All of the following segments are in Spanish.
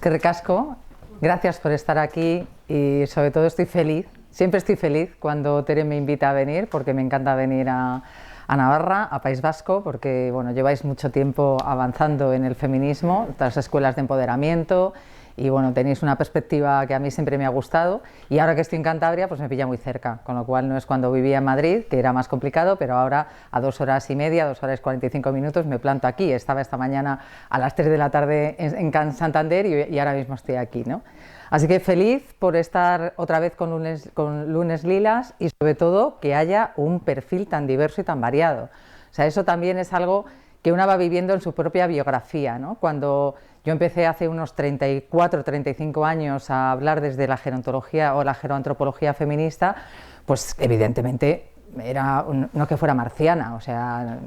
Que recasco, gracias por estar aquí y sobre todo estoy feliz, siempre estoy feliz cuando Tere me invita a venir porque me encanta venir a Navarra, a País Vasco, porque bueno, lleváis mucho tiempo avanzando en el feminismo, las escuelas de empoderamiento y bueno, tenéis una perspectiva que a mí siempre me ha gustado y ahora que estoy en Cantabria pues me pilla muy cerca, con lo cual no es cuando vivía en Madrid, que era más complicado, pero ahora a 2 horas y media, 2 horas y 45 minutos me planto aquí. Estaba esta mañana a las 3 de la tarde en Santander y ahora mismo estoy aquí, ¿no? Así que feliz por estar otra vez con lunes Lilas y sobre todo que haya un perfil tan diverso y tan variado. O sea, eso también es algo que una va viviendo en su propia biografía, ¿no? Cuando yo empecé hace unos 34, 35 años a hablar desde la gerontología o la geroantropología feminista, pues evidentemente era no que fuera marciana, o sea,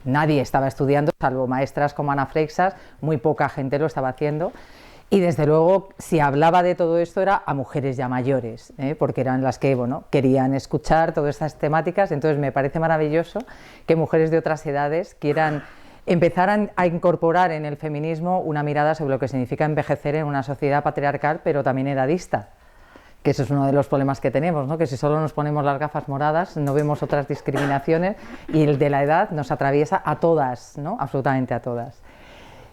nadie estaba estudiando, salvo maestras como Ana Freixas, muy poca gente lo estaba haciendo. Y desde luego, si hablaba de todo esto era a mujeres ya mayores, porque eran las que bueno, querían escuchar todas estas temáticas. Entonces me parece maravilloso que mujeres de otras edades quieran empezar a incorporar en el feminismo una mirada sobre lo que significa envejecer en una sociedad patriarcal, pero también edadista, que eso es uno de los problemas que tenemos, ¿no? Que si solo nos ponemos las gafas moradas no vemos otras discriminaciones y el de la edad nos atraviesa a todas, ¿no? Absolutamente a todas.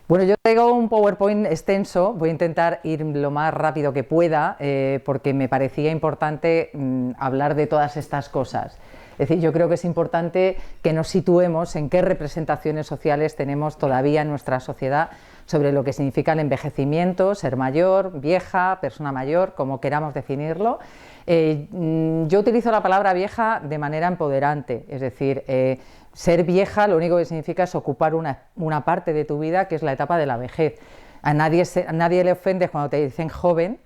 Bueno, yo traigo un PowerPoint extenso, voy a intentar ir lo más rápido que pueda porque me parecía importante hablar de todas estas cosas. Es decir, yo creo que es importante que nos situemos en qué representaciones sociales tenemos todavía en nuestra sociedad sobre lo que significa el envejecimiento, ser mayor, vieja, persona mayor, como queramos definirlo. Yo utilizo la palabra vieja de manera empoderante, es decir, ser vieja lo único que significa es ocupar una parte de tu vida que es la etapa de la vejez. A nadie le ofende cuando te dicen joven,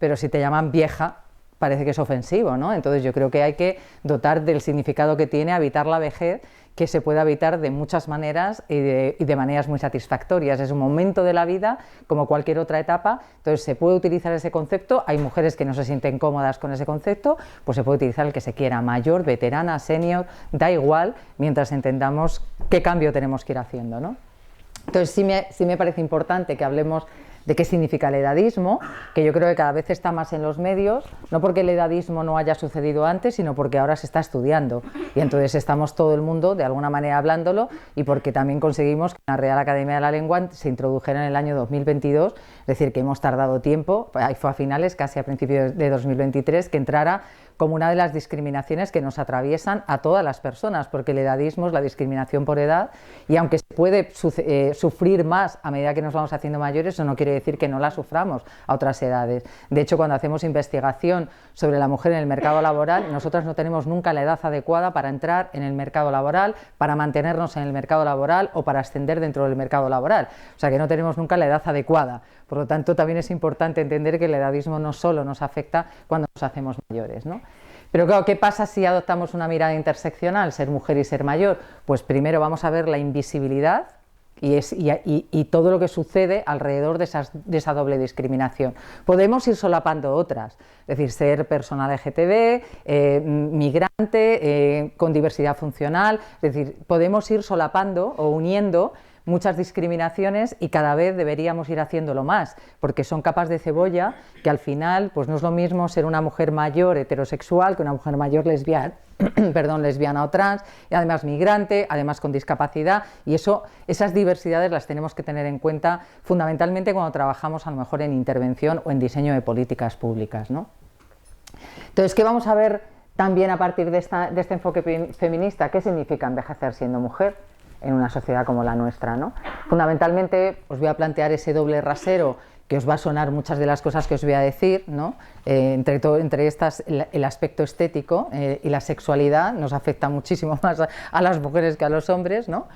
pero si te llaman vieja parece que es ofensivo, ¿no? Entonces yo creo que hay que dotar del significado que tiene habitar la vejez, que se puede habitar de muchas maneras y de maneras muy satisfactorias. Es un momento de la vida como cualquier otra etapa, entonces se puede utilizar ese concepto. Hay mujeres que no se sienten cómodas con ese concepto, pues se puede utilizar el que se quiera, mayor, veterana, senior, da igual, mientras entendamos qué cambio tenemos que ir haciendo, ¿no? Entonces sí me parece importante que hablemos de qué significa el edadismo, que yo creo que cada vez está más en los medios, no porque el edadismo no haya sucedido antes, sino porque ahora se está estudiando y entonces estamos todo el mundo de alguna manera hablándolo y porque también conseguimos que la Real Academia de la Lengua se introdujera en el año 2022, es decir, que hemos tardado tiempo, ahí fue a finales, casi a principios de 2023, que entrara como una de las discriminaciones que nos atraviesan a todas las personas, porque el edadismo es la discriminación por edad y aunque se puede sufrir más a medida que nos vamos haciendo mayores, eso no quiere decir que no la suframos a otras edades. De hecho, cuando hacemos investigación sobre la mujer en el mercado laboral, nosotras no tenemos nunca la edad adecuada para entrar en el mercado laboral, para mantenernos en el mercado laboral o para ascender dentro del mercado laboral. O sea que no tenemos nunca la edad adecuada. Por lo tanto, también es importante entender que el edadismo no solo nos afecta cuando nos hacemos mayores, ¿no? Pero claro, ¿qué pasa si adoptamos una mirada interseccional, ser mujer y ser mayor? Pues primero vamos a ver la invisibilidad y todo lo que sucede alrededor de esa doble discriminación. Podemos ir solapando otras, es decir, ser persona LGTB, migrante, con diversidad funcional, es decir, podemos ir solapando o uniendo muchas discriminaciones y cada vez deberíamos ir haciéndolo más, porque son capas de cebolla que al final pues no es lo mismo ser una mujer mayor heterosexual que una mujer mayor lesbiana, lesbiana o trans, y además migrante, además con discapacidad, y esas diversidades las tenemos que tener en cuenta fundamentalmente cuando trabajamos a lo mejor en intervención o en diseño de políticas públicas, ¿no? Entonces, ¿qué vamos a ver también a partir de este enfoque feminista? ¿Qué significa envejecer siendo mujer en una sociedad como la nuestra, ¿no? Fundamentalmente os voy a plantear ese doble rasero que os va a sonar muchas de las cosas que os voy a decir, ¿no? Entre estas el aspecto estético y la sexualidad nos afecta muchísimo más a las mujeres que a los hombres, ¿no?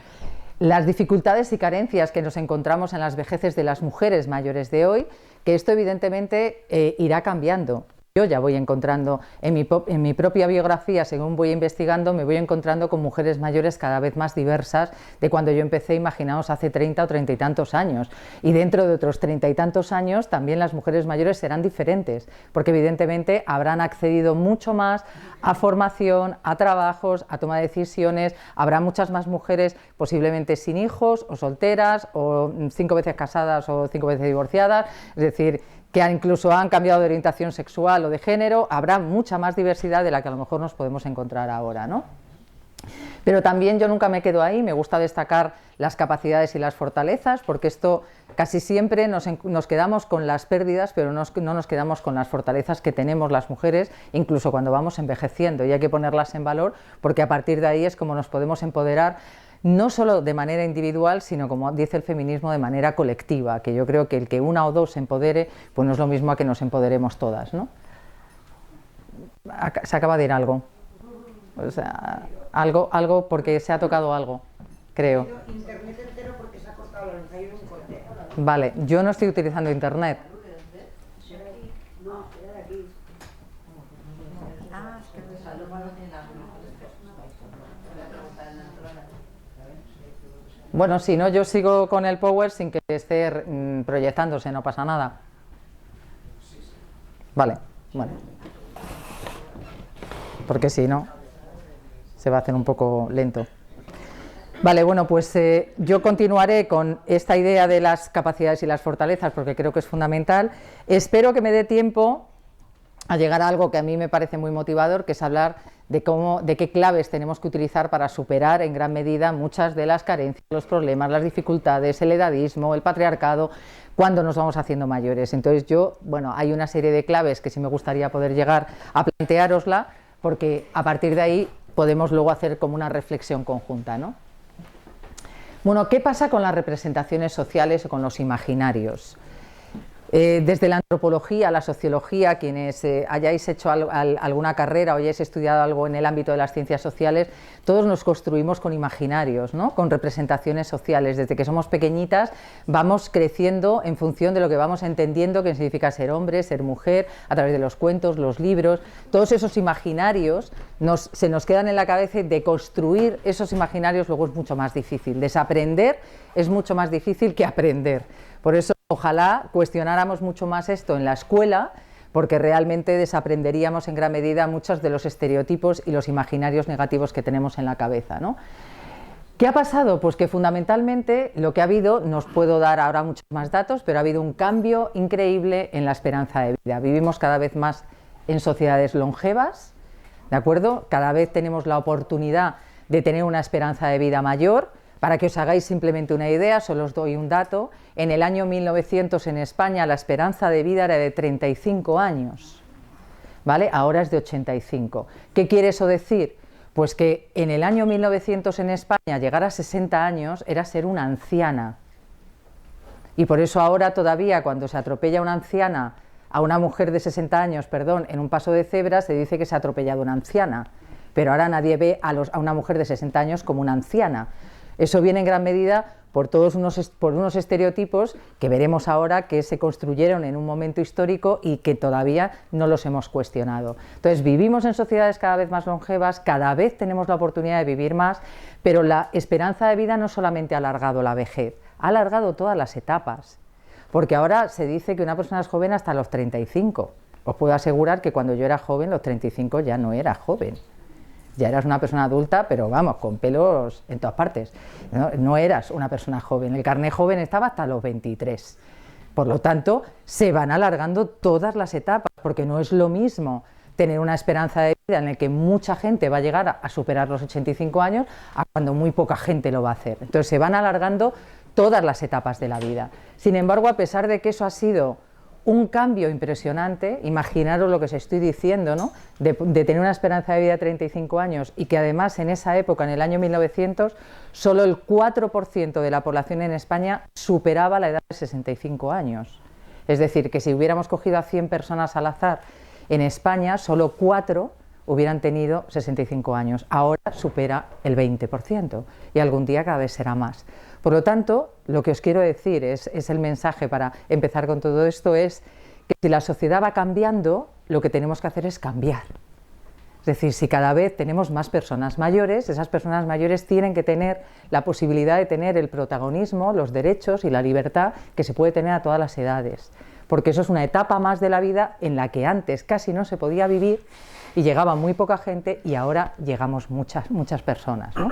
Las dificultades y carencias que nos encontramos en las vejeces de las mujeres mayores de hoy, que esto evidentemente irá cambiando. yo ya voy encontrando en mi propia biografía, según voy investigando, me voy encontrando con mujeres mayores cada vez más diversas de cuando yo empecé, imaginaos, hace 30 o 30 y tantos años. Y dentro de otros 30 y tantos años también las mujeres mayores serán diferentes, porque evidentemente habrán accedido mucho más a formación, a trabajos, a toma de decisiones, habrá muchas más mujeres posiblemente sin hijos o solteras o 5 veces casadas o 5 veces divorciadas, es decir, que incluso han cambiado de orientación sexual o de género, habrá mucha más diversidad de la que a lo mejor nos podemos encontrar ahora, ¿no? Pero también yo nunca me quedo ahí, me gusta destacar las capacidades y las fortalezas, porque esto casi siempre nos quedamos con las pérdidas, pero no nos quedamos con las fortalezas que tenemos las mujeres, incluso cuando vamos envejeciendo, y hay que ponerlas en valor, porque a partir de ahí es como nos podemos empoderar, no solo de manera individual, sino, como dice el feminismo, de manera colectiva, que yo creo que el que una o dos se empodere, pues no es lo mismo a que nos empoderemos todas, ¿no? Se acaba de ir algo. O sea, algo porque se ha tocado algo, creo. Internet entero porque se ha cortado la luz, hay un corte. Vale, yo no estoy utilizando internet. No, era de aquí. Bueno, si no, yo sigo con el Power sin que esté proyectándose, no pasa nada. Vale, bueno. Porque si no, se va a hacer un poco lento. Vale, bueno, pues yo continuaré con esta idea de las capacidades y las fortalezas porque creo que es fundamental. Espero que me dé tiempo a llegar a algo que a mí me parece muy motivador, que es hablar de qué claves tenemos que utilizar para superar en gran medida muchas de las carencias, los problemas, las dificultades, el edadismo, el patriarcado, cuando nos vamos haciendo mayores. Entonces bueno, hay una serie de claves que sí me gustaría poder llegar a planteárosla, porque a partir de ahí podemos luego hacer como una reflexión conjunta, ¿no? Bueno, ¿qué pasa con las representaciones sociales o con los imaginarios? Desde la antropología, la sociología, quienes hayáis hecho alguna carrera o hayáis estudiado algo en el ámbito de las ciencias sociales, todos nos construimos con imaginarios, ¿no? Con representaciones sociales. Desde que somos pequeñitas vamos creciendo en función de lo que vamos entendiendo que significa ser hombre, ser mujer, a través de los cuentos, los libros. Todos esos imaginarios se nos quedan en la cabeza, y de construir esos imaginarios luego es mucho más difícil. Desaprender es mucho más difícil que aprender. Por eso ojalá cuestionáramos mucho más esto en la escuela, porque realmente desaprenderíamos en gran medida muchos de los estereotipos y los imaginarios negativos que tenemos en la cabeza, ¿no? ¿Qué ha pasado? Pues que fundamentalmente lo que ha habido, no os puedo dar ahora muchos más datos, pero ha habido un cambio increíble en la esperanza de vida. Vivimos cada vez más en sociedades longevas, ¿de acuerdo? Cada vez tenemos la oportunidad de tener una esperanza de vida mayor. Para que os hagáis simplemente una idea, solo os doy un dato. En el año 1900 en España la esperanza de vida era de 35 años, ¿vale? Ahora es de 85. ¿Qué quiere eso decir? Pues que en el año 1900 en España llegar a 60 años era ser una anciana. Y por eso ahora todavía cuando se atropella una anciana, a una mujer de 60 años, perdón, en un paso de cebra se dice que se ha atropellado una anciana. Pero ahora nadie ve a una mujer de 60 años como una anciana. Eso viene en gran medida por unos estereotipos que veremos ahora que se construyeron en un momento histórico y que todavía no los hemos cuestionado. Entonces vivimos en sociedades cada vez más longevas, cada vez tenemos la oportunidad de vivir más, pero la esperanza de vida no solamente ha alargado la vejez, ha alargado todas las etapas, porque ahora se dice que una persona es joven hasta los 35. Os puedo asegurar que cuando yo era joven, los 35 ya no era joven. Ya eras una persona adulta, pero vamos, con pelos en todas partes. No eras una persona joven, el carné joven estaba hasta los 23. Por lo tanto, se van alargando todas las etapas, porque no es lo mismo tener una esperanza de vida en la que mucha gente va a llegar a superar los 85 años, a cuando muy poca gente lo va a hacer. Entonces se van alargando todas las etapas de la vida. Sin embargo, a pesar de que eso ha sido un cambio impresionante, imaginaros lo que os estoy diciendo, ¿no? De tener una esperanza de vida de 35 años y que además en esa época, en el año 1900, solo el 4% de la población en España superaba la edad de 65 años. Es decir, que si hubiéramos cogido a 100 personas al azar en España, solo 4 hubieran tenido 65 años. Ahora supera el 20% y algún día cada vez será más. Por lo tanto, lo que os quiero decir es el mensaje para empezar con todo esto, es que si la sociedad va cambiando, lo que tenemos que hacer es cambiar. Es decir, si cada vez tenemos más personas mayores, esas personas mayores tienen que tener la posibilidad de tener el protagonismo, los derechos y la libertad que se puede tener a todas las edades. Porque eso es una etapa más de la vida en la que antes casi no se podía vivir y llegaba muy poca gente y ahora llegamos muchas personas, ¿no?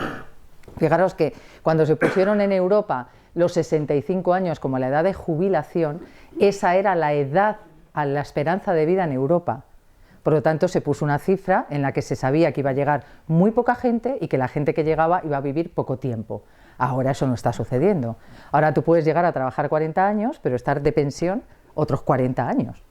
Fijaros que cuando se pusieron en Europa los 65 años como la edad de jubilación, esa era la edad a la esperanza de vida en Europa. Por lo tanto, se puso una cifra en la que se sabía que iba a llegar muy poca gente y que la gente que llegaba iba a vivir poco tiempo. Ahora eso no está sucediendo. Ahora tú puedes llegar a trabajar 40 años, pero estar de pensión otros 40 años,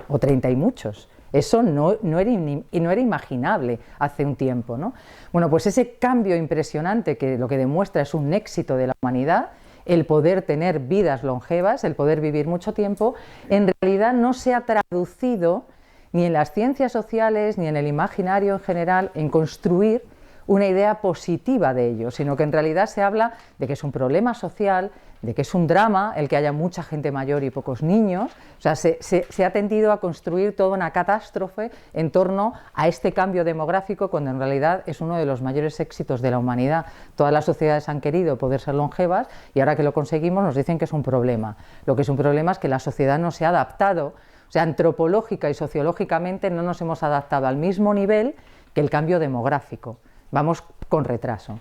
o 30 y muchos. Eso no era imaginable hace un tiempo, ¿no? Bueno, pues ese cambio impresionante que lo que demuestra es un éxito de la humanidad, el poder tener vidas longevas, el poder vivir mucho tiempo, en realidad no se ha traducido ni en las ciencias sociales ni en el imaginario en general en construir una idea positiva de ello, sino que en realidad se habla de que es un problema social, de que es un drama el que haya mucha gente mayor y pocos niños. O sea, se ha tendido a construir toda una catástrofe en torno a este cambio demográfico, cuando en realidad es uno de los mayores éxitos de la humanidad. Todas las sociedades han querido poder ser longevas y ahora que lo conseguimos nos dicen que es un problema. Lo que es un problema es que la sociedad no se ha adaptado, o sea, antropológica y sociológicamente no nos hemos adaptado al mismo nivel que el cambio demográfico. Vamos con retraso.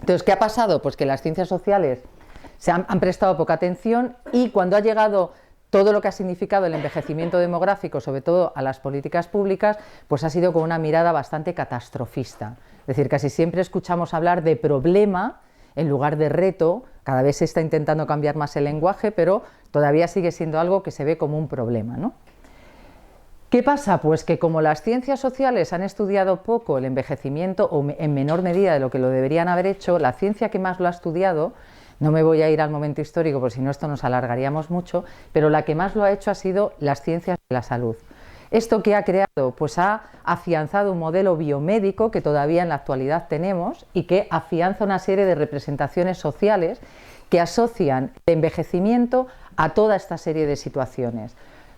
Entonces, ¿qué ha pasado? Pues que las ciencias sociales han prestado poca atención y cuando ha llegado todo lo que ha significado el envejecimiento demográfico, sobre todo a las políticas públicas, pues ha sido con una mirada bastante catastrofista. Es decir, casi siempre escuchamos hablar de problema en lugar de reto. Cada vez se está intentando cambiar más el lenguaje, pero todavía sigue siendo algo que se ve como un problema, ¿no? ¿Qué pasa? Pues que como las ciencias sociales han estudiado poco el envejecimiento, o en menor medida de lo que lo deberían haber hecho, la ciencia que más lo ha estudiado, no me voy a ir al momento histórico porque si no esto nos alargaríamos mucho, pero la que más lo ha hecho ha sido las ciencias de la salud. ¿Esto qué ha creado? Pues ha afianzado un modelo biomédico que todavía en la actualidad tenemos y que afianza una serie de representaciones sociales que asocian el envejecimiento a toda esta serie de situaciones.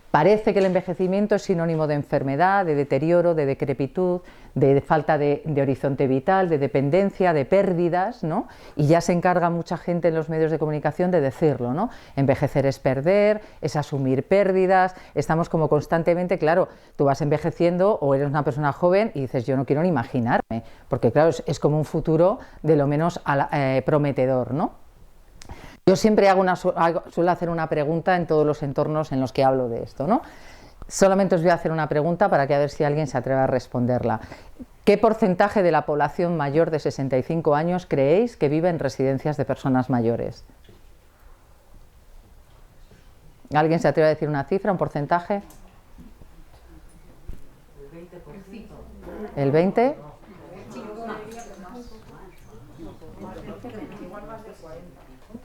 Parece que el envejecimiento es sinónimo de enfermedad, de deterioro, de decrepitud, de falta de horizonte vital, de dependencia, de pérdidas, ¿no? Y ya se encarga mucha gente en los medios de comunicación de decirlo, ¿no? Envejecer es perder, es asumir pérdidas, estamos como constantemente, claro, tú vas envejeciendo o eres una persona joven y dices yo no quiero ni imaginarme, porque claro, es como un futuro de lo menos prometedor, ¿no? Yo siempre suelo hacer una pregunta en todos los entornos en los que hablo de esto, ¿no? Solamente os voy a hacer una pregunta para que a ver si alguien se atreve a responderla. ¿Qué porcentaje de la población mayor de 65 años creéis que vive en residencias de personas mayores? ¿Alguien se atreve a decir una cifra, un porcentaje? ¿El 20%?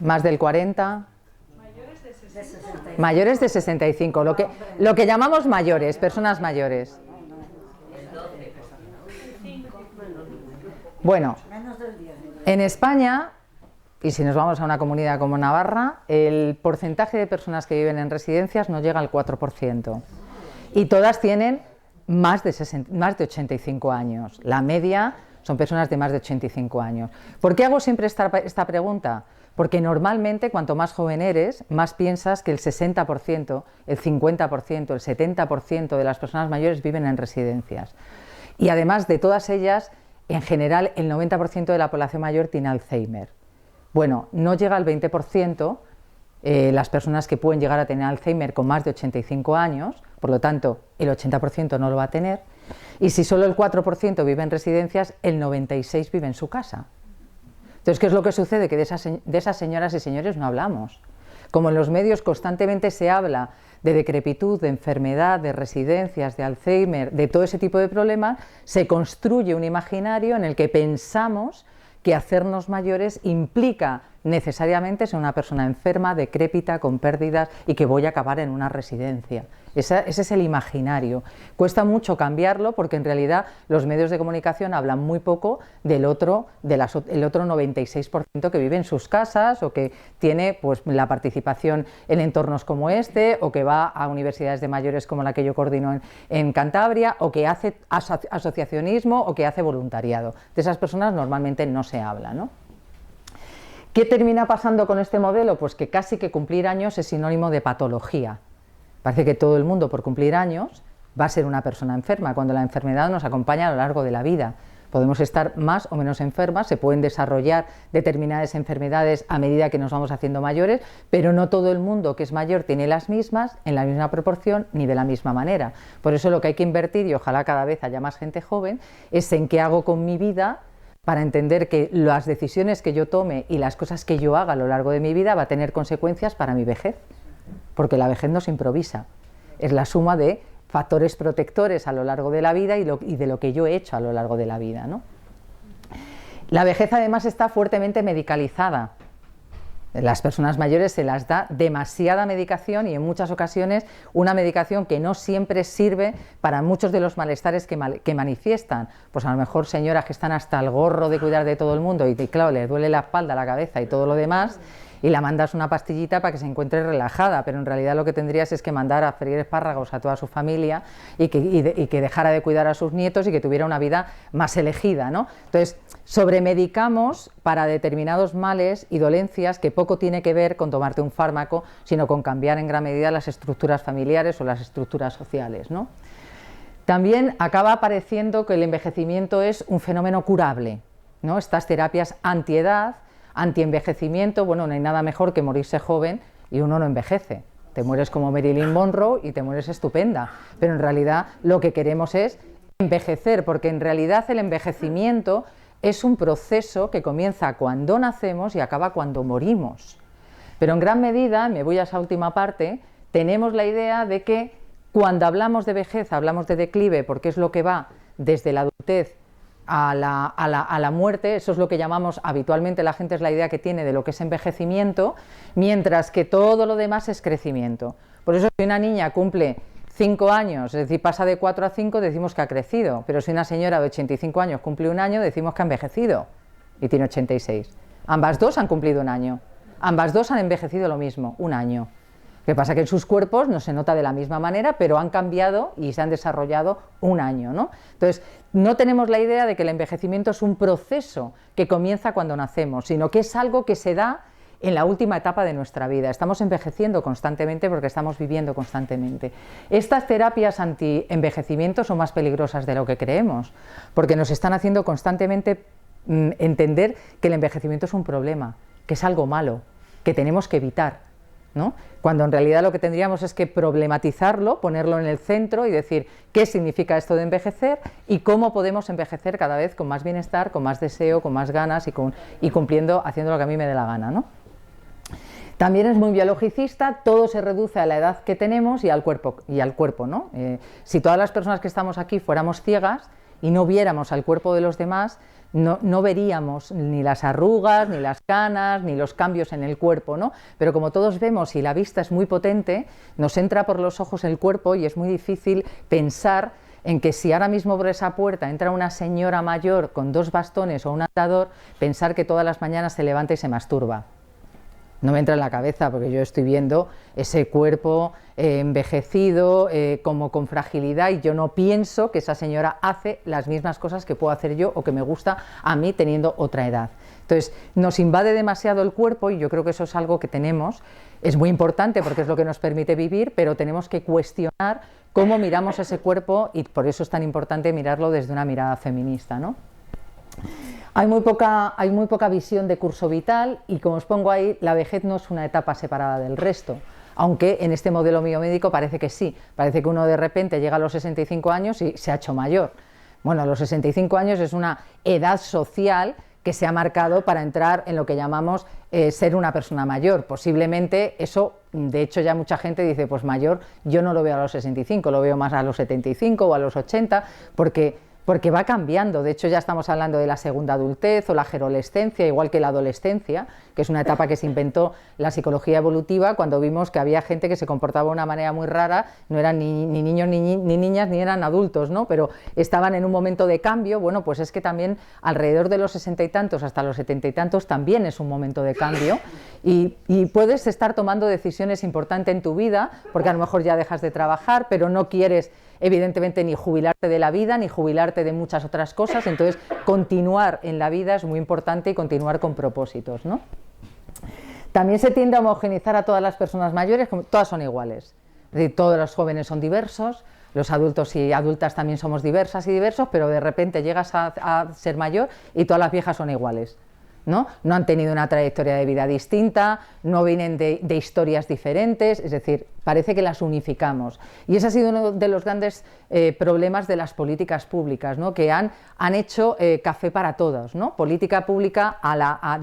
¿Más del 40%? Mayores de 65, lo que llamamos mayores, personas mayores. Bueno, en España, y si nos vamos a una comunidad como Navarra, el porcentaje de personas que viven en residencias no llega al 4%. Y todas tienen más de 85 años. La media son personas de más de 85 años. ¿Por qué hago siempre esta pregunta? Porque normalmente cuanto más joven eres, más piensas que el 60%, el 50%, el 70% de las personas mayores viven en residencias. Y además de todas ellas, en general el 90% de la población mayor tiene Alzheimer. Bueno, no llega al 20% las personas que pueden llegar a tener Alzheimer con más de 85 años, por lo tanto el 80% no lo va a tener. Y si solo el 4% vive en residencias, el 96% vive en su casa. Entonces, ¿qué es lo que sucede? Que de esas señoras y señores no hablamos. Como en los medios constantemente se habla de decrepitud, de enfermedad, de residencias, de Alzheimer, de todo ese tipo de problemas, se construye un imaginario en el que pensamos que hacernos mayores implica necesariamente ser una persona enferma, decrépita, con pérdidas y que voy a acabar en una residencia. Ese es el imaginario. Cuesta mucho cambiarlo porque en realidad los medios de comunicación hablan muy poco del otro 96% que vive en sus casas o que tiene pues, la participación en entornos como este, o que va a universidades de mayores como la que yo coordino en Cantabria, o que hace asociacionismo o que hace voluntariado. De esas personas normalmente no se habla, ¿no? ¿Qué termina pasando con este modelo? Pues que casi que cumplir años es sinónimo de patología. Parece que todo el mundo por cumplir años va a ser una persona enferma, cuando la enfermedad nos acompaña a lo largo de la vida. Podemos estar más o menos enfermas, se pueden desarrollar determinadas enfermedades a medida que nos vamos haciendo mayores, pero no todo el mundo que es mayor tiene las mismas, en la misma proporción, ni de la misma manera. Por eso lo que hay que invertir, y ojalá cada vez haya más gente joven, es en qué hago con mi vida para entender que las decisiones que yo tome y las cosas que yo haga a lo largo de mi vida va a tener consecuencias para mi vejez. Porque la vejez no se improvisa, es la suma de factores protectores a lo largo de la vida y de lo que yo he hecho a lo largo de la vida, ¿no? La vejez además está fuertemente medicalizada. Las personas mayores se las da demasiada medicación y en muchas ocasiones una medicación que no siempre sirve para muchos de los malestares que manifiestan. Pues a lo mejor señoras que están hasta el gorro de cuidar de todo el mundo y claro, les duele la espalda, la cabeza y todo lo demás, y la mandas una pastillita para que se encuentre relajada, pero en realidad lo que tendrías es que mandar a freír espárragos a toda su familia y que dejara de cuidar a sus nietos y que tuviera una vida más elegida, ¿no? Entonces, sobremedicamos para determinados males y dolencias que poco tiene que ver con tomarte un fármaco, sino con cambiar en gran medida las estructuras familiares o las estructuras sociales, ¿no? También acaba apareciendo que el envejecimiento es un fenómeno curable, ¿no? Estas terapias antiedad, antienvejecimiento, bueno, no hay nada mejor que morirse joven y uno no envejece. Te mueres como Marilyn Monroe y te mueres estupenda, pero en realidad lo que queremos es envejecer, porque en realidad el envejecimiento es un proceso que comienza cuando nacemos y acaba cuando morimos. Pero en gran medida, me voy a esa última parte, tenemos la idea de que cuando hablamos de vejez, hablamos de declive, porque es lo que va desde la adultez a la muerte. Eso es lo que llamamos habitualmente, la gente es la idea que tiene de lo que es envejecimiento, mientras que todo lo demás es crecimiento. Por eso si una niña cumple 5 años, es decir, pasa de 4 a 5, decimos que ha crecido, pero si una señora de 85 años cumple un año, decimos que ha envejecido y tiene 86. Ambas dos han cumplido un año, ambas dos han envejecido lo mismo, un año. Lo que pasa es que en sus cuerpos no se nota de la misma manera, pero han cambiado y se han desarrollado un año, ¿no? Entonces, no tenemos la idea de que el envejecimiento es un proceso que comienza cuando nacemos, sino que es algo que se da en la última etapa de nuestra vida. Estamos envejeciendo constantemente porque estamos viviendo constantemente. Estas terapias anti-envejecimiento son más peligrosas de lo que creemos, porque nos están haciendo constantemente entender que el envejecimiento es un problema, que es algo malo, que tenemos que evitar, ¿no? Cuando en realidad lo que tendríamos es que problematizarlo, ponerlo en el centro y decir qué significa esto de envejecer y cómo podemos envejecer cada vez con más bienestar, con más deseo, con más ganas y cumpliendo, haciendo lo que a mí me dé la gana, ¿no? También es muy biologicista, todo se reduce a la edad que tenemos y al cuerpo, ¿no? Si todas las personas que estamos aquí fuéramos ciegas y no viéramos al cuerpo de los demás, no veríamos ni las arrugas, ni las canas, ni los cambios en el cuerpo, ¿no? Pero como todos vemos y la vista es muy potente, nos entra por los ojos el cuerpo y es muy difícil pensar en que si ahora mismo por esa puerta entra una señora mayor con 2 bastones o un andador, pensar que todas las mañanas se levanta y se masturba. No me entra en la cabeza porque yo estoy viendo ese cuerpo envejecido, como con fragilidad, y yo no pienso que esa señora hace las mismas cosas que puedo hacer yo o que me gusta a mí teniendo otra edad. Entonces nos invade demasiado el cuerpo y yo creo que eso es algo que tenemos, es muy importante porque es lo que nos permite vivir, pero tenemos que cuestionar cómo miramos ese cuerpo y por eso es tan importante mirarlo desde una mirada feminista, ¿no? Hay muy poca visión de curso vital y, como os pongo ahí, la vejez no es una etapa separada del resto, aunque en este modelo biomédico parece que sí, parece que uno de repente llega a los 65 años y se ha hecho mayor. Bueno, los 65 años es una edad social que se ha marcado para entrar en lo que llamamos ser una persona mayor. Posiblemente eso, de hecho ya mucha gente dice, pues mayor, yo no lo veo a los 65, lo veo más a los 75 o a los 80, porque porque va cambiando. De hecho, ya estamos hablando de la segunda adultez o la gerolescencia, igual que la adolescencia, que es una etapa que se inventó la psicología evolutiva cuando vimos que había gente que se comportaba de una manera muy rara, no eran ni niños ni niñas ni eran adultos, ¿no? Pero estaban en un momento de cambio. Bueno, pues es que también alrededor de los 60 y tantos hasta los 70 y tantos también es un momento de cambio y puedes estar tomando decisiones importantes en tu vida, porque a lo mejor ya dejas de trabajar, pero no quieres evidentemente ni jubilarte de la vida, ni jubilarte de muchas otras cosas. Entonces continuar en la vida es muy importante y continuar con propósitos, ¿no? También se tiende a homogeneizar a todas las personas mayores, como todas son iguales, es decir, todos los jóvenes son diversos, los adultos y adultas también somos diversas y diversos, pero de repente llegas a ser mayor y todas las viejas son iguales. ¿No? No han tenido una trayectoria de vida distinta, no vienen de historias diferentes, es decir, parece que las unificamos. Y ese ha sido uno de los grandes problemas de las políticas públicas, ¿no? Que han hecho café para todos, ¿no? Política pública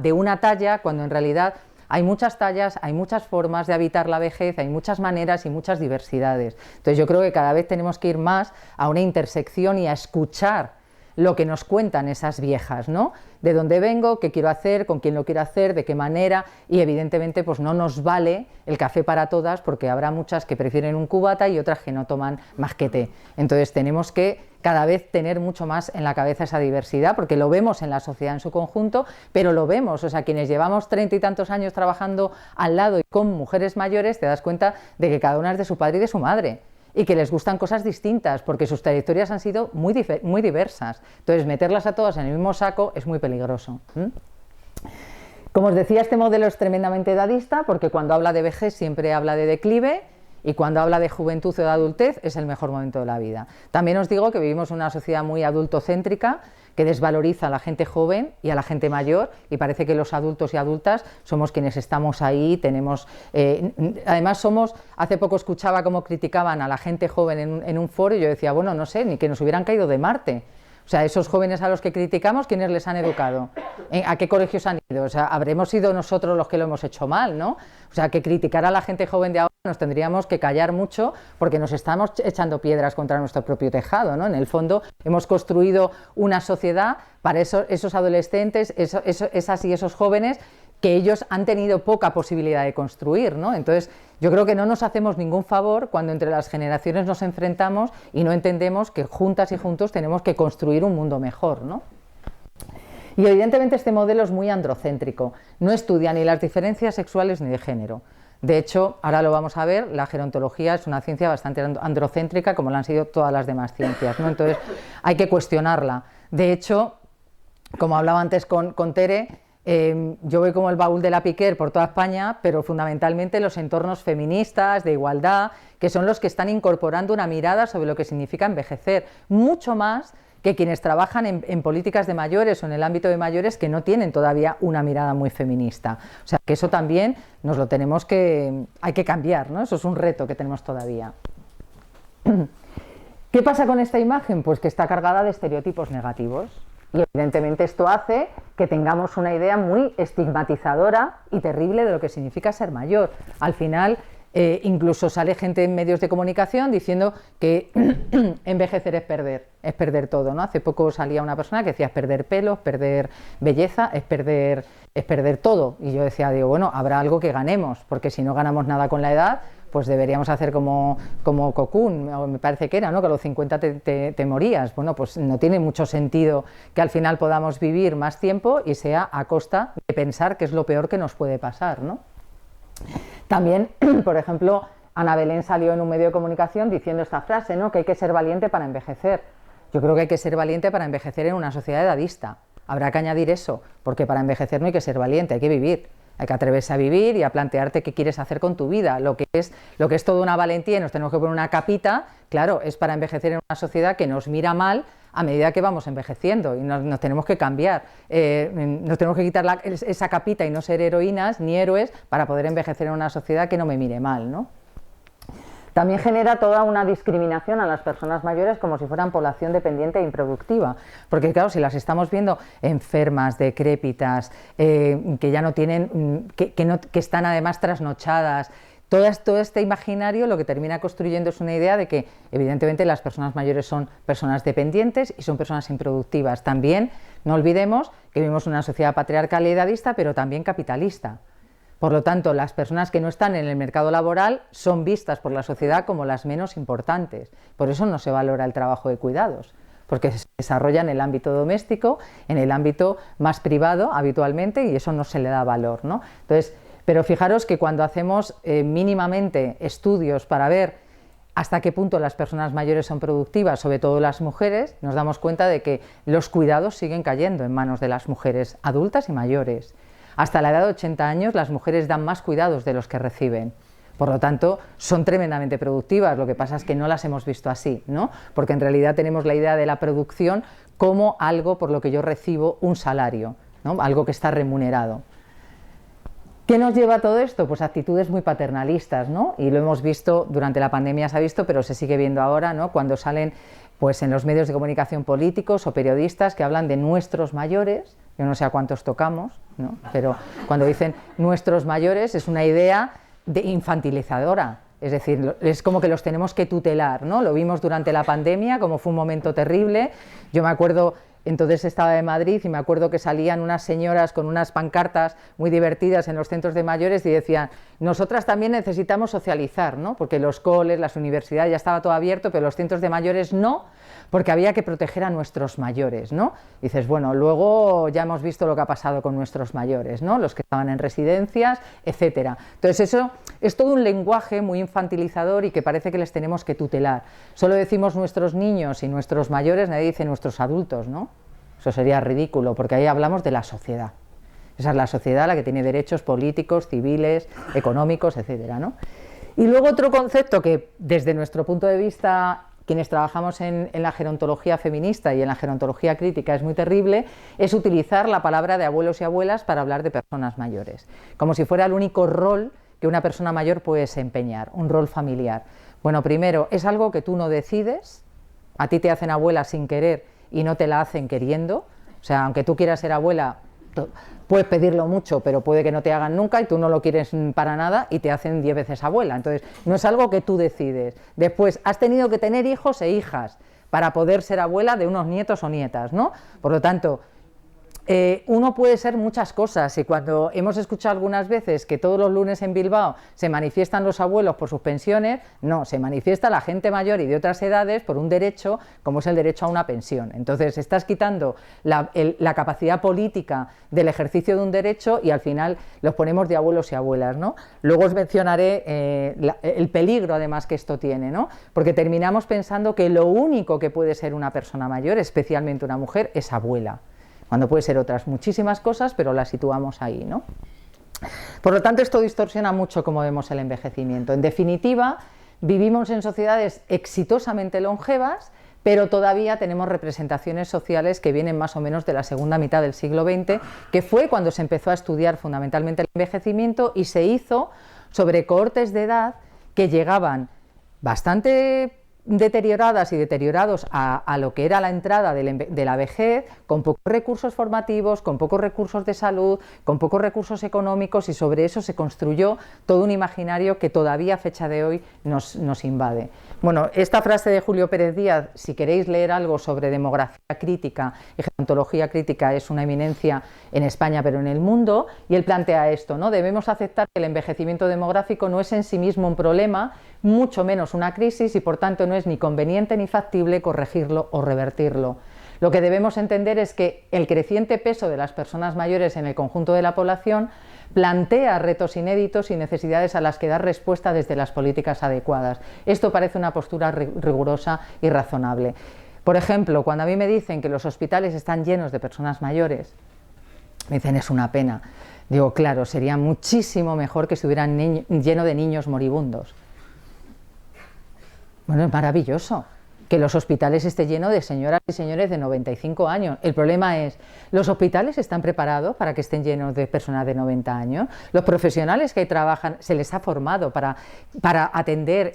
de una talla, cuando en realidad hay muchas tallas, hay muchas formas de habitar la vejez, hay muchas maneras y muchas diversidades. Entonces yo creo que cada vez tenemos que ir más a una intersección y a escuchar lo que nos cuentan esas viejas, ¿no? De dónde vengo, qué quiero hacer, con quién lo quiero hacer, de qué manera, y evidentemente pues no nos vale el café para todas, porque habrá muchas que prefieren un cubata y otras que no toman más que té. Entonces tenemos que cada vez tener mucho más en la cabeza esa diversidad, porque lo vemos en la sociedad en su conjunto, pero lo vemos, o sea, quienes llevamos 30 y tantos años trabajando al lado y con mujeres mayores, te das cuenta de que cada una es de su padre y de su madre, y que les gustan cosas distintas, porque sus trayectorias han sido muy diversas. Entonces, meterlas a todas en el mismo saco es muy peligroso. Como os decía, este modelo es tremendamente edadista, porque cuando habla de vejez siempre habla de declive, y cuando habla de juventud o de adultez es el mejor momento de la vida. También os digo que vivimos en una sociedad muy adultocéntrica, que desvaloriza a la gente joven y a la gente mayor, y parece que los adultos y adultas somos quienes estamos ahí, tenemos, además somos, hace poco escuchaba cómo criticaban a la gente joven en un foro, y yo decía, bueno, no sé, ni que nos hubieran caído de Marte. O sea, esos jóvenes a los que criticamos, ¿quiénes les han educado? ¿A qué colegios han ido? O sea, habremos sido nosotros los que lo hemos hecho mal, ¿no? O sea, que criticar a la gente joven de ahora nos tendríamos que callar mucho, porque nos estamos echando piedras contra nuestro propio tejado, ¿no? En el fondo hemos construido una sociedad para esos adolescentes, esas y esos jóvenes, que ellos han tenido poca posibilidad de construir, ¿no? Entonces, yo creo que no nos hacemos ningún favor cuando entre las generaciones nos enfrentamos y no entendemos que juntas y juntos tenemos que construir un mundo mejor, ¿no? Y evidentemente este modelo es muy androcéntrico, no estudia ni las diferencias sexuales ni de género. De hecho, ahora lo vamos a ver, la gerontología es una ciencia bastante androcéntrica, como lo han sido todas las demás ciencias, ¿no? Entonces, hay que cuestionarla. De hecho, como hablaba antes con Tere, yo voy como el baúl de la Piquer por toda España, pero fundamentalmente los entornos feministas, de igualdad, que son los que están incorporando una mirada sobre lo que significa envejecer, mucho más que quienes trabajan en políticas de mayores o en el ámbito de mayores, que no tienen todavía una mirada muy feminista. O sea, que eso también nos lo tenemos que, hay que cambiar, ¿no? Eso es un reto que tenemos todavía. ¿Qué pasa con esta imagen? Pues que está cargada de estereotipos negativos. Y evidentemente esto hace que tengamos una idea muy estigmatizadora y terrible de lo que significa ser mayor. Al final, incluso sale gente en medios de comunicación diciendo que envejecer es perder todo, ¿no? Hace poco salía una persona que decía, es perder pelos, perder belleza, es perder todo. Y yo decía, digo, bueno, habrá algo que ganemos, porque si no ganamos nada con la edad, pues deberíamos hacer como Cocoon, me parece que era, ¿no? Que a los 50 te morías. Bueno, pues no tiene mucho sentido que al final podamos vivir más tiempo y sea a costa de pensar que es lo peor que nos puede pasar, ¿no? También, por ejemplo, Ana Belén salió en un medio de comunicación diciendo esta frase, ¿no? Que hay que ser valiente para envejecer. Yo creo que hay que ser valiente para envejecer en una sociedad edadista. Habrá que añadir eso, porque para envejecer no hay que ser valiente, hay que vivir. Hay que atreverse a vivir y a plantearte qué quieres hacer con tu vida. Lo que es toda una valentía y nos tenemos que poner una capita, claro, es para envejecer en una sociedad que nos mira mal a medida que vamos envejeciendo y nos tenemos que cambiar. Nos tenemos que quitar esa capita y no ser heroínas ni héroes para poder envejecer en una sociedad que no me mire mal, ¿no? También genera toda una discriminación a las personas mayores como si fueran población dependiente e improductiva, porque claro, si las estamos viendo enfermas, decrépitas, que ya no tienen, que están además trasnochadas, todo este imaginario lo que termina construyendo es una idea de que evidentemente las personas mayores son personas dependientes y son personas improductivas. También no olvidemos que vivimos en una sociedad patriarcal y edadista, pero también capitalista. Por lo tanto, las personas que no están en el mercado laboral son vistas por la sociedad como las menos importantes. Por eso no se valora el trabajo de cuidados, porque se desarrolla en el ámbito doméstico, en el ámbito más privado habitualmente, y eso no se le da valor, ¿no? Entonces, pero fijaros que cuando hacemos mínimamente estudios para ver hasta qué punto las personas mayores son productivas, sobre todo las mujeres, nos damos cuenta de que los cuidados siguen cayendo en manos de las mujeres adultas y mayores. Hasta la edad de 80 años las mujeres dan más cuidados de los que reciben. Por lo tanto, son tremendamente productivas, lo que pasa es que no las hemos visto así, ¿no? Porque en realidad tenemos la idea de la producción como algo por lo que yo recibo un salario, ¿no? Algo que está remunerado. ¿Qué nos lleva a todo esto? Pues actitudes muy paternalistas, ¿no? Y lo hemos visto, durante la pandemia se ha visto, pero se sigue viendo ahora, ¿no? Cuando salen pues, en los medios de comunicación políticos o periodistas que hablan de nuestros mayores, yo no sé a cuántos tocamos, ¿no? Pero cuando dicen nuestros mayores es una idea infantilizadora, es decir, es como que los tenemos que tutelar, ¿no? Lo vimos durante la pandemia, como fue un momento terrible. Yo me acuerdo, entonces estaba en Madrid y me acuerdo que salían unas señoras con unas pancartas muy divertidas en los centros de mayores y decían, nosotras también necesitamos socializar, ¿no? Porque los coles, las universidades, ya estaba todo abierto, pero los centros de mayores no, porque había que proteger a nuestros mayores, ¿no? Y dices, bueno, luego ya hemos visto lo que ha pasado con nuestros mayores, ¿no? Los que estaban en residencias, etcétera. Entonces eso es todo un lenguaje muy infantilizador y que parece que les tenemos que tutelar. Solo decimos nuestros niños y nuestros mayores, nadie dice nuestros adultos, ¿no? Eso sería ridículo, porque ahí hablamos de la sociedad. Esa es la sociedad, la que tiene derechos políticos, civiles, económicos, etcétera, ¿no? Y luego otro concepto que desde nuestro punto de vista, quienes trabajamos en la gerontología feminista y en la gerontología crítica es muy terrible, es utilizar la palabra de abuelos y abuelas para hablar de personas mayores, como si fuera el único rol que una persona mayor puede desempeñar, un rol familiar. Bueno, primero, es algo que tú no decides, a ti te hacen abuela sin querer y no te la hacen queriendo, o sea, aunque tú quieras ser abuela, puedes pedirlo mucho, pero puede que no te hagan nunca y tú no lo quieres para nada y te hacen 10 veces abuela. Entonces, no es algo que tú decides. Después, has tenido que tener hijos e hijas para poder ser abuela de unos nietos o nietas, ¿no? Por lo tanto, uno puede ser muchas cosas, y cuando hemos escuchado algunas veces que todos los lunes en Bilbao se manifiestan los abuelos por sus pensiones, no, se manifiesta la gente mayor y de otras edades por un derecho como es el derecho a una pensión. Entonces estás quitando la capacidad política del ejercicio de un derecho y al final los ponemos de abuelos y abuelas, ¿no? Luego os mencionaré el peligro además que esto tiene, ¿no? Porque terminamos pensando que lo único que puede ser una persona mayor, especialmente una mujer, es abuela, cuando puede ser otras muchísimas cosas, pero las situamos ahí, ¿no? Por lo tanto, esto distorsiona mucho cómo vemos el envejecimiento. En definitiva, vivimos en sociedades exitosamente longevas, pero todavía tenemos representaciones sociales que vienen más o menos de la segunda mitad del siglo XX, que fue cuando se empezó a estudiar fundamentalmente el envejecimiento y se hizo sobre cohortes de edad que llegaban bastante deterioradas y deteriorados a lo que era la entrada de la vejez, con pocos recursos formativos, con pocos recursos de salud, con pocos recursos económicos, y sobre eso se construyó todo un imaginario que todavía a fecha de hoy nos invade. Bueno, esta frase de Julio Pérez Díaz, si queréis leer algo sobre demografía crítica y gerontología crítica, es una eminencia en España pero en el mundo, y él plantea esto, ¿no? Debemos aceptar que el envejecimiento demográfico no es en sí mismo un problema, mucho menos una crisis, y por tanto no es ni conveniente ni factible corregirlo o revertirlo. Lo que debemos entender es que el creciente peso de las personas mayores en el conjunto de la población plantea retos inéditos y necesidades a las que dar respuesta desde las políticas adecuadas. Esto parece una postura rigurosa y razonable. Por ejemplo, cuando a mí me dicen que los hospitales están llenos de personas mayores, me dicen es una pena. Digo, claro, sería muchísimo mejor que estuvieran lleno de niños moribundos. Bueno, es maravilloso que los hospitales estén llenos de señoras y señores de 95 años. El problema es, ¿los hospitales están preparados para que estén llenos de personas de 90 años? ¿Los profesionales que ahí trabajan se les ha formado para atender?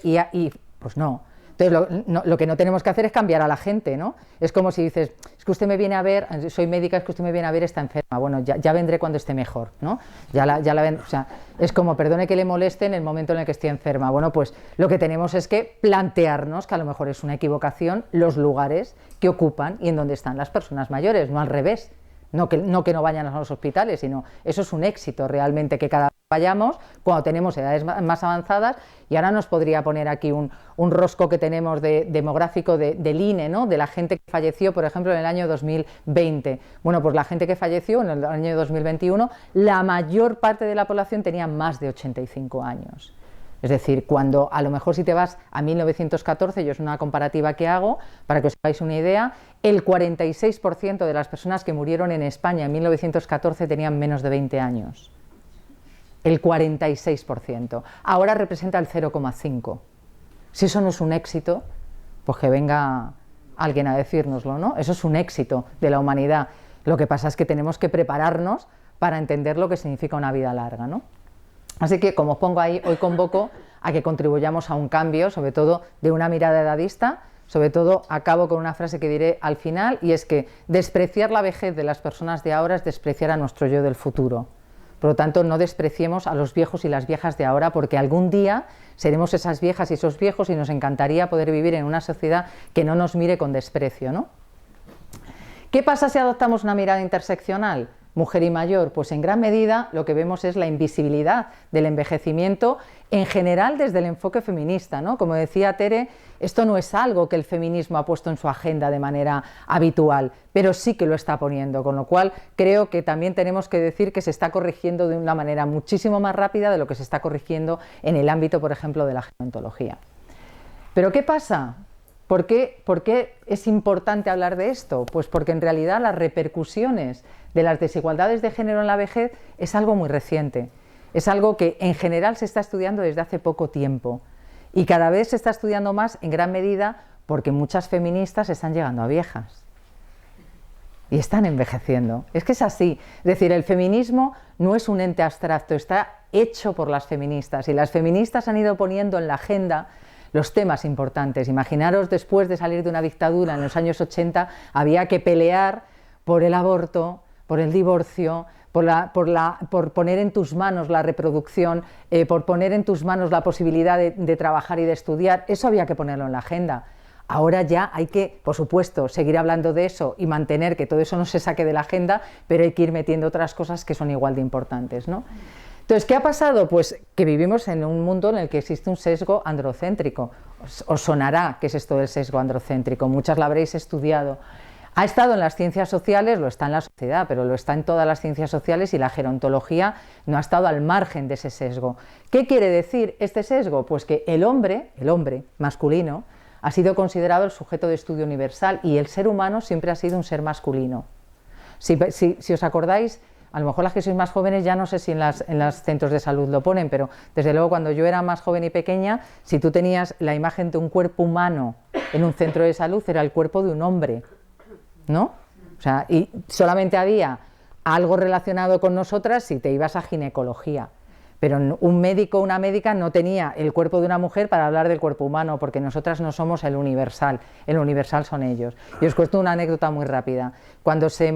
Pues no. Entonces, lo que no tenemos que hacer es cambiar a la gente, ¿no? Es como si dices, es que usted me viene a ver, soy médica, es que usted me viene a ver, está enferma. Bueno, ya vendré cuando esté mejor, ¿no? O sea, es como, perdone que le moleste en el momento en el que esté enferma. Bueno, pues lo que tenemos es que plantearnos que a lo mejor es una equivocación los lugares que ocupan y en donde están las personas mayores, no al revés. No que no vayan a los hospitales, sino eso es un éxito realmente, que cada vez vayamos cuando tenemos edades más avanzadas. Y ahora nos podría poner aquí un rosco que tenemos demográfico del INE, ¿no? De la gente que falleció, por ejemplo, en el año 2020. Bueno, pues la gente que falleció en el año 2021, la mayor parte de la población tenía más de 85 años. Es decir, cuando a lo mejor si te vas a 1914, yo es una comparativa que hago para que os hagáis una idea, el 46% de las personas que murieron en España en 1914 tenían menos de 20 años. El 46%. Ahora representa el 0,5%. Si eso no es un éxito, pues que venga alguien a decírnoslo, ¿no? Eso es un éxito de la humanidad. Lo que pasa es que tenemos que prepararnos para entender lo que significa una vida larga, ¿no? Así que, como os pongo ahí, hoy convoco a que contribuyamos a un cambio, sobre todo de una mirada edadista. Sobre todo, acabo con una frase que diré al final, y es que despreciar la vejez de las personas de ahora es despreciar a nuestro yo del futuro. Por lo tanto, no despreciemos a los viejos y las viejas de ahora, porque algún día seremos esas viejas y esos viejos y nos encantaría poder vivir en una sociedad que no nos mire con desprecio, ¿no? ¿Qué pasa si adoptamos una mirada interseccional? Mujer y mayor, pues en gran medida lo que vemos es la invisibilidad del envejecimiento en general desde el enfoque feminista, ¿no? Como decía Tere, esto no es algo que el feminismo ha puesto en su agenda de manera habitual, pero sí que lo está poniendo, con lo cual creo que también tenemos que decir que se está corrigiendo de una manera muchísimo más rápida de lo que se está corrigiendo en el ámbito, por ejemplo, de la gerontología. ¿Pero qué pasa? ¿Por qué es importante hablar de esto? Pues porque en realidad las repercusiones de las desigualdades de género en la vejez es algo muy reciente. Es algo que en general se está estudiando desde hace poco tiempo y cada vez se está estudiando más en gran medida porque muchas feministas están llegando a viejas y están envejeciendo. Es que es así. Es decir, el feminismo no es un ente abstracto, está hecho por las feministas y las feministas han ido poniendo en la agenda los temas importantes. Imaginaros, después de salir de una dictadura en los años 80, había que pelear por el aborto, por el divorcio, por poner en tus manos la reproducción, por poner en tus manos la posibilidad de trabajar y de estudiar. Eso había que ponerlo en la agenda. Ahora ya hay que, por supuesto, seguir hablando de eso y mantener que todo eso no se saque de la agenda, pero hay que ir metiendo otras cosas que son igual de importantes, ¿no? Entonces, ¿qué ha pasado? Pues que vivimos en un mundo en el que existe un sesgo androcéntrico. Os sonará qué es esto del sesgo androcéntrico, muchas lo habréis estudiado. Ha estado en las ciencias sociales, lo está en la sociedad, pero lo está en todas las ciencias sociales y la gerontología no ha estado al margen de ese sesgo. ¿Qué quiere decir este sesgo? Pues que el hombre masculino, ha sido considerado el sujeto de estudio universal y el ser humano siempre ha sido un ser masculino. Si os acordáis, a lo mejor las que sois más jóvenes ya no sé si en los centros de salud lo ponen, pero desde luego cuando yo era más joven y pequeña, si tú tenías la imagen de un cuerpo humano en un centro de salud, era el cuerpo de un hombre, ¿no? O sea, y solamente había algo relacionado con nosotras si te ibas a ginecología, pero un médico o una médica no tenía el cuerpo de una mujer para hablar del cuerpo humano, porque nosotras no somos el universal son ellos. Y os cuento una anécdota muy rápida. Cuando se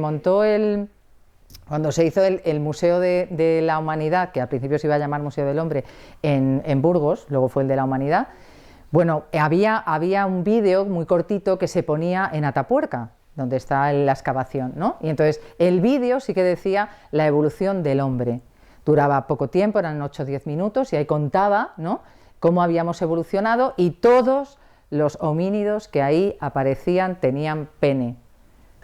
hizo el Museo de la Humanidad, que al principio se iba a llamar Museo del Hombre, en Burgos, luego fue el de la Humanidad, bueno, había un vídeo muy cortito que se ponía en Atapuerca, donde está la excavación, ¿no? Y entonces el vídeo sí que decía la evolución del hombre. Duraba poco tiempo, eran 8 o 10 minutos, y ahí contaba, ¿no?, cómo habíamos evolucionado, y todos los homínidos que ahí aparecían tenían pene.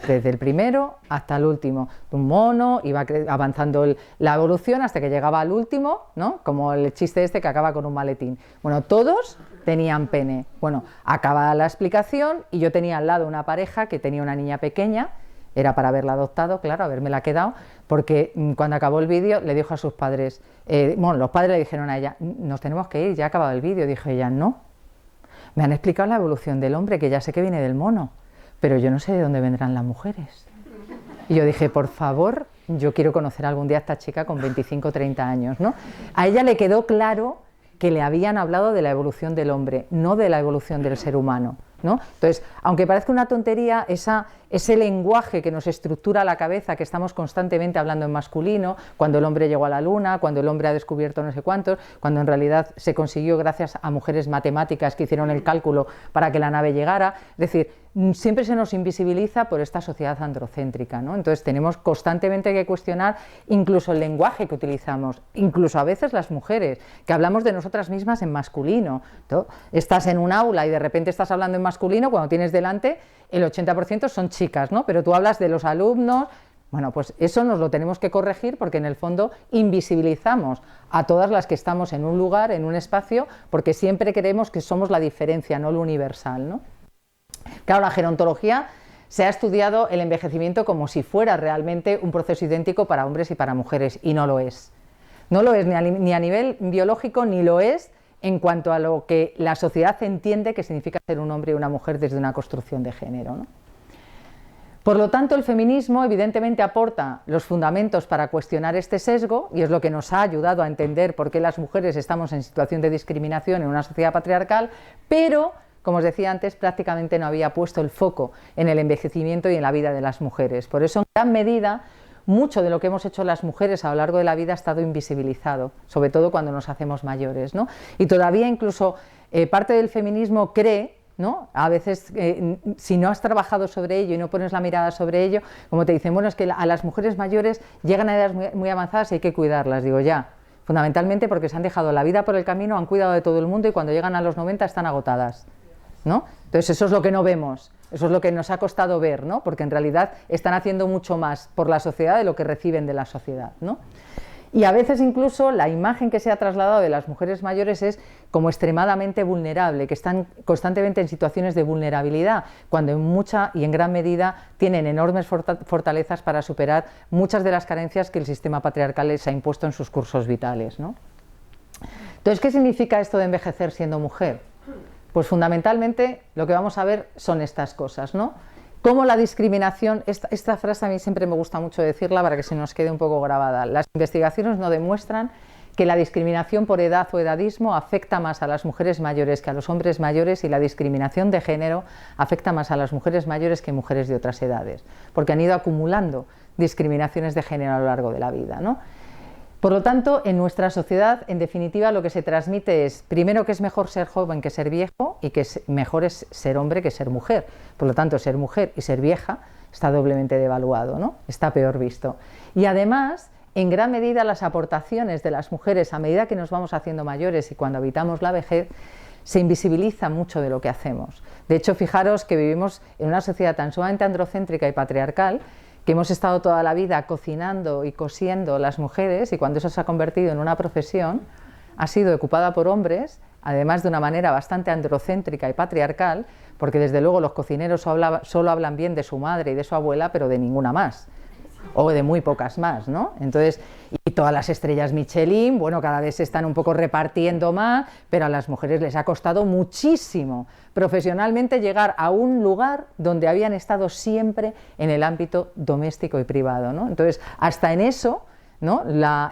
Desde el primero hasta el último, un mono, iba avanzando la evolución hasta que llegaba al último, ¿no? Como el chiste este que acaba con un maletín. Bueno, todos tenían pene. Bueno, acaba la explicación y yo tenía al lado una pareja que tenía una niña pequeña, era para haberla adoptado, claro, habérmela quedado, porque cuando acabó el vídeo le dijo a sus padres, los padres le dijeron a ella, nos tenemos que ir, ya ha acabado el vídeo. Dijo ella, no, me han explicado la evolución del hombre, que ya sé que viene del mono, pero yo no sé de dónde vendrán las mujeres. Y yo dije, por favor, yo quiero conocer algún día a esta chica con 25 o 30 años, ¿no? A ella le quedó claro que le habían hablado de la evolución del hombre, no de la evolución del ser humano, ¿no? Entonces, aunque parezca una tontería, ese lenguaje que nos estructura la cabeza, que estamos constantemente hablando en masculino, cuando el hombre llegó a la luna, cuando el hombre ha descubierto no sé cuántos, cuando en realidad se consiguió gracias a mujeres matemáticas que hicieron el cálculo para que la nave llegara, es decir, siempre se nos invisibiliza por esta sociedad androcéntrica, ¿no? Entonces tenemos constantemente que cuestionar incluso el lenguaje que utilizamos, incluso a veces las mujeres, que hablamos de nosotras mismas en masculino. ¿No? Estás en un aula y de repente estás hablando en masculino, cuando tienes delante el 80% son chicas, ¿no? Pero tú hablas de los alumnos. Bueno, pues eso nos lo tenemos que corregir porque en el fondo invisibilizamos a todas las que estamos en un lugar, en un espacio, porque siempre creemos que somos la diferencia, no lo universal, ¿no? Claro, la gerontología se ha estudiado el envejecimiento como si fuera realmente un proceso idéntico para hombres y para mujeres, y no lo es. No lo es ni a nivel biológico, ni lo es en cuanto a lo que la sociedad entiende que significa ser un hombre y una mujer desde una construcción de género, ¿no? Por lo tanto, el feminismo evidentemente aporta los fundamentos para cuestionar este sesgo, y es lo que nos ha ayudado a entender por qué las mujeres estamos en situación de discriminación en una sociedad patriarcal, pero, como os decía antes, prácticamente no había puesto el foco en el envejecimiento y en la vida de las mujeres. Por eso, en gran medida, mucho de lo que hemos hecho las mujeres a lo largo de la vida ha estado invisibilizado, sobre todo cuando nos hacemos mayores, ¿no? Y todavía incluso parte del feminismo cree, ¿no? A veces, si no has trabajado sobre ello y no pones la mirada sobre ello, como te dicen, bueno, es que a las mujeres mayores llegan a edades muy avanzadas y hay que cuidarlas. Digo, ya, fundamentalmente porque se han dejado la vida por el camino, han cuidado de todo el mundo y cuando llegan a los 90 están agotadas, ¿no? Entonces eso es lo que no vemos. Eso es lo que nos ha costado ver, ¿no? Porque en realidad están haciendo mucho más por la sociedad de lo que reciben de la sociedad, ¿no? Y a veces incluso la imagen que se ha trasladado de las mujeres mayores es como extremadamente vulnerable, que están constantemente en situaciones de vulnerabilidad, cuando en mucha y en gran medida tienen enormes fortalezas para superar muchas de las carencias que el sistema patriarcal les ha impuesto en sus cursos vitales, ¿no? Entonces, ¿qué significa esto de envejecer siendo mujer? Pues fundamentalmente lo que vamos a ver son estas cosas, ¿no? Cómo la discriminación, esta frase a mí siempre me gusta mucho decirla para que se nos quede un poco grabada. Las investigaciones no demuestran que la discriminación por edad o edadismo afecta más a las mujeres mayores que a los hombres mayores, y la discriminación de género afecta más a las mujeres mayores que mujeres de otras edades, porque han ido acumulando discriminaciones de género a lo largo de la vida, ¿no? Por lo tanto, en nuestra sociedad, en definitiva, lo que se transmite es, primero, que es mejor ser joven que ser viejo, y que mejor es ser hombre que ser mujer. Por lo tanto, ser mujer y ser vieja está doblemente devaluado, ¿no? Está peor visto. Y además, en gran medida, las aportaciones de las mujeres a medida que nos vamos haciendo mayores y cuando habitamos la vejez, se invisibiliza mucho de lo que hacemos. De hecho, fijaros que vivimos en una sociedad tan sumamente androcéntrica y patriarcal, que hemos estado toda la vida cocinando y cosiendo las mujeres, y cuando eso se ha convertido en una profesión, ha sido ocupada por hombres, además de una manera bastante androcéntrica y patriarcal, porque desde luego los cocineros solo hablan bien de su madre y de su abuela, pero de ninguna más, o de muy pocas más, ¿no? Entonces, y todas las estrellas Michelin, bueno, cada vez se están un poco repartiendo más, pero a las mujeres les ha costado muchísimo profesionalmente llegar a un lugar donde habían estado siempre en el ámbito doméstico y privado, ¿no? Entonces, hasta en eso, ¿no?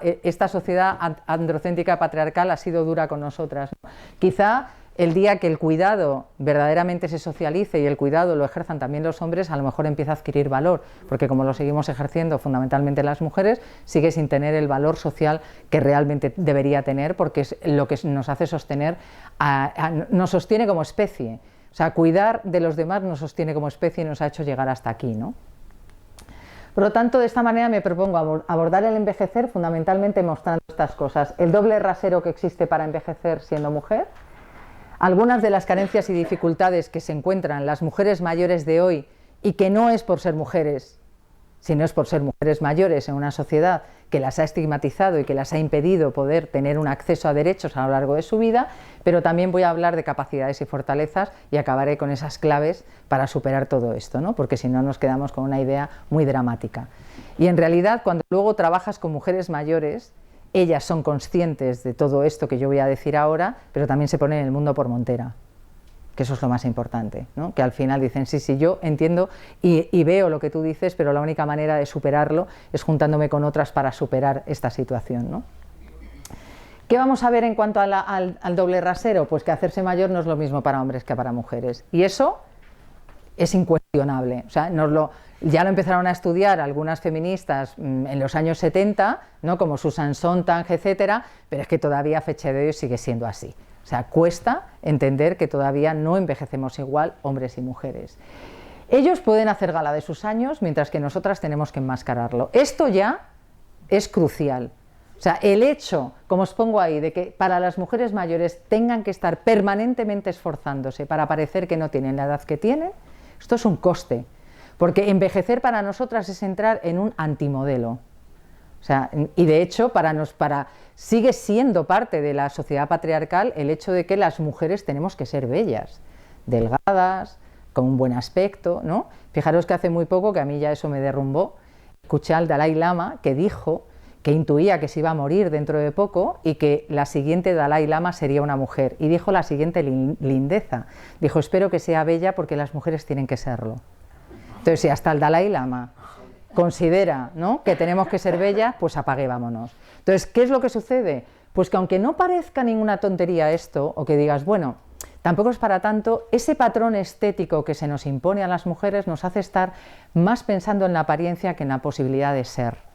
Esta sociedad androcéntrica patriarcal ha sido dura con nosotras, ¿no? Quizá el día que el cuidado verdaderamente se socialice y el cuidado lo ejerzan también los hombres, a lo mejor empieza a adquirir valor, porque como lo seguimos ejerciendo fundamentalmente las mujeres, sigue sin tener el valor social que realmente debería tener, porque es lo que nos hace sostener, nos sostiene como especie. O sea, cuidar de los demás nos sostiene como especie y nos ha hecho llegar hasta aquí, ¿no? Por lo tanto, de esta manera me propongo abordar el envejecer fundamentalmente mostrando estas cosas: el doble rasero que existe para envejecer siendo mujer, algunas de las carencias y dificultades que se encuentran las mujeres mayores de hoy, y que no es por ser mujeres, sino es por ser mujeres mayores en una sociedad que las ha estigmatizado y que las ha impedido poder tener un acceso a derechos a lo largo de su vida, pero también voy a hablar de capacidades y fortalezas y acabaré con esas claves para superar todo esto, ¿no? Porque si no nos quedamos con una idea muy dramática. Y en realidad, cuando luego trabajas con mujeres mayores, ellas son conscientes de todo esto que yo voy a decir ahora, pero también se ponen el mundo por montera, que eso es lo más importante, ¿no? Que al final dicen, sí, yo entiendo y veo lo que tú dices, pero la única manera de superarlo es juntándome con otras para superar esta situación, ¿no? ¿Qué vamos a ver en cuanto a al doble rasero? Pues que hacerse mayor no es lo mismo para hombres que para mujeres. Y eso es incuestionable. O sea, ya lo empezaron a estudiar algunas feministas en los años 70, ¿no? Como Susan Sontag, etcétera, pero es que todavía a fecha de hoy sigue siendo así. O sea, cuesta entender que todavía no envejecemos igual hombres y mujeres. Ellos pueden hacer gala de sus años, mientras que nosotras tenemos que enmascararlo. Esto ya es crucial. O sea, el hecho, como os pongo ahí, de que para las mujeres mayores tengan que estar permanentemente esforzándose para parecer que no tienen la edad que tienen, esto es un coste, porque envejecer para nosotras es entrar en un antimodelo. O sea, y de hecho sigue siendo parte de la sociedad patriarcal el hecho de que las mujeres tenemos que ser bellas, delgadas, con un buen aspecto, ¿no? Fijaros que hace muy poco, que a mí ya eso me derrumbó, escuché al Dalai Lama que dijo que intuía que se iba a morir dentro de poco y que la siguiente Dalai Lama sería una mujer. Y dijo la siguiente lindeza, dijo: espero que sea bella porque las mujeres tienen que serlo. Entonces, si hasta el Dalai Lama considera, ¿no?, que tenemos que ser bellas, pues apague, vámonos. Entonces, ¿qué es lo que sucede? Pues que aunque no parezca ninguna tontería esto, o que digas, bueno, tampoco es para tanto, ese patrón estético que se nos impone a las mujeres nos hace estar más pensando en la apariencia que en la posibilidad de ser.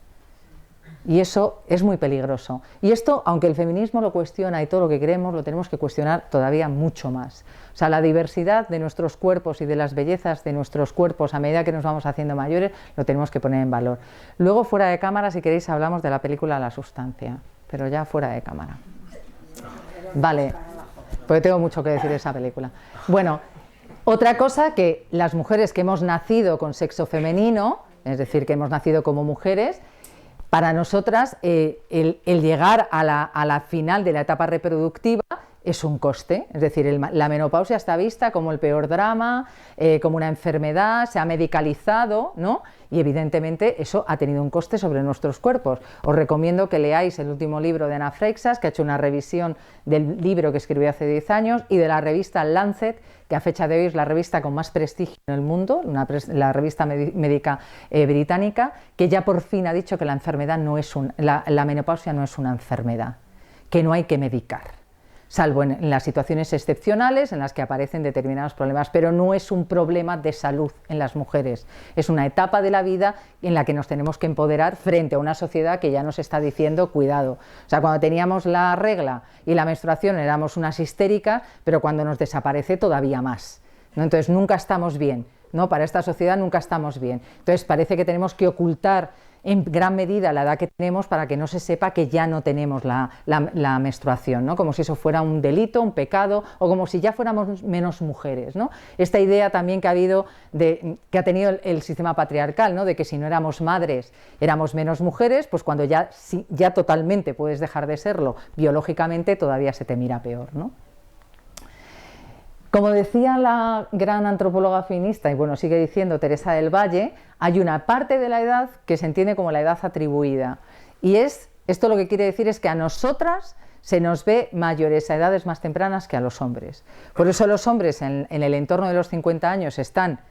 Y eso es muy peligroso. Y esto, aunque el feminismo lo cuestiona y todo lo que queremos, lo tenemos que cuestionar todavía mucho más. O sea, la diversidad de nuestros cuerpos y de las bellezas de nuestros cuerpos a medida que nos vamos haciendo mayores, lo tenemos que poner en valor. Luego, fuera de cámara, si queréis, hablamos de la película La Sustancia, pero ya fuera de cámara. Vale, porque tengo mucho que decir de esa película. Bueno, otra cosa, que las mujeres que hemos nacido con sexo femenino, es decir, que hemos nacido como mujeres, para nosotras el llegar a la final de la etapa reproductiva es un coste, es decir, la menopausia está vista como el peor drama, como una enfermedad, se ha medicalizado, ¿no? Y evidentemente eso ha tenido un coste sobre nuestros cuerpos. Os recomiendo que leáis el último libro de Ana Freixas, que ha hecho una revisión del libro que escribió hace 10 años, y de la revista Lancet, que a fecha de hoy es la revista con más prestigio en el mundo, la revista médica británica, que ya por fin ha dicho que la enfermedad no es la menopausia no es una enfermedad, que no hay que medicar, salvo en las situaciones excepcionales en las que aparecen determinados problemas, pero no es un problema de salud en las mujeres, es una etapa de la vida en la que nos tenemos que empoderar frente a una sociedad que ya nos está diciendo cuidado. O sea, cuando teníamos la regla y la menstruación éramos unas histéricas, pero cuando nos desaparece todavía más, ¿no? Entonces nunca estamos bien, ¿no? Para esta sociedad nunca estamos bien. Entonces parece que tenemos que ocultar en gran medida la edad que tenemos para que no se sepa que ya no tenemos la menstruación, ¿no? Como si eso fuera un delito, un pecado, o como si ya fuéramos menos mujeres, ¿no? Esta idea también que ha tenido el sistema patriarcal, ¿no? De que si no éramos madres éramos menos mujeres, pues cuando ya totalmente puedes dejar de serlo biológicamente, todavía se te mira peor, ¿no? Como decía la gran antropóloga feminista, y bueno, sigue diciendo Teresa del Valle, hay una parte de la edad que se entiende como la edad atribuida. Y esto lo que quiere decir es que a nosotras se nos ve mayores a edades más tempranas que a los hombres. Por eso los hombres en el entorno de los 50 años están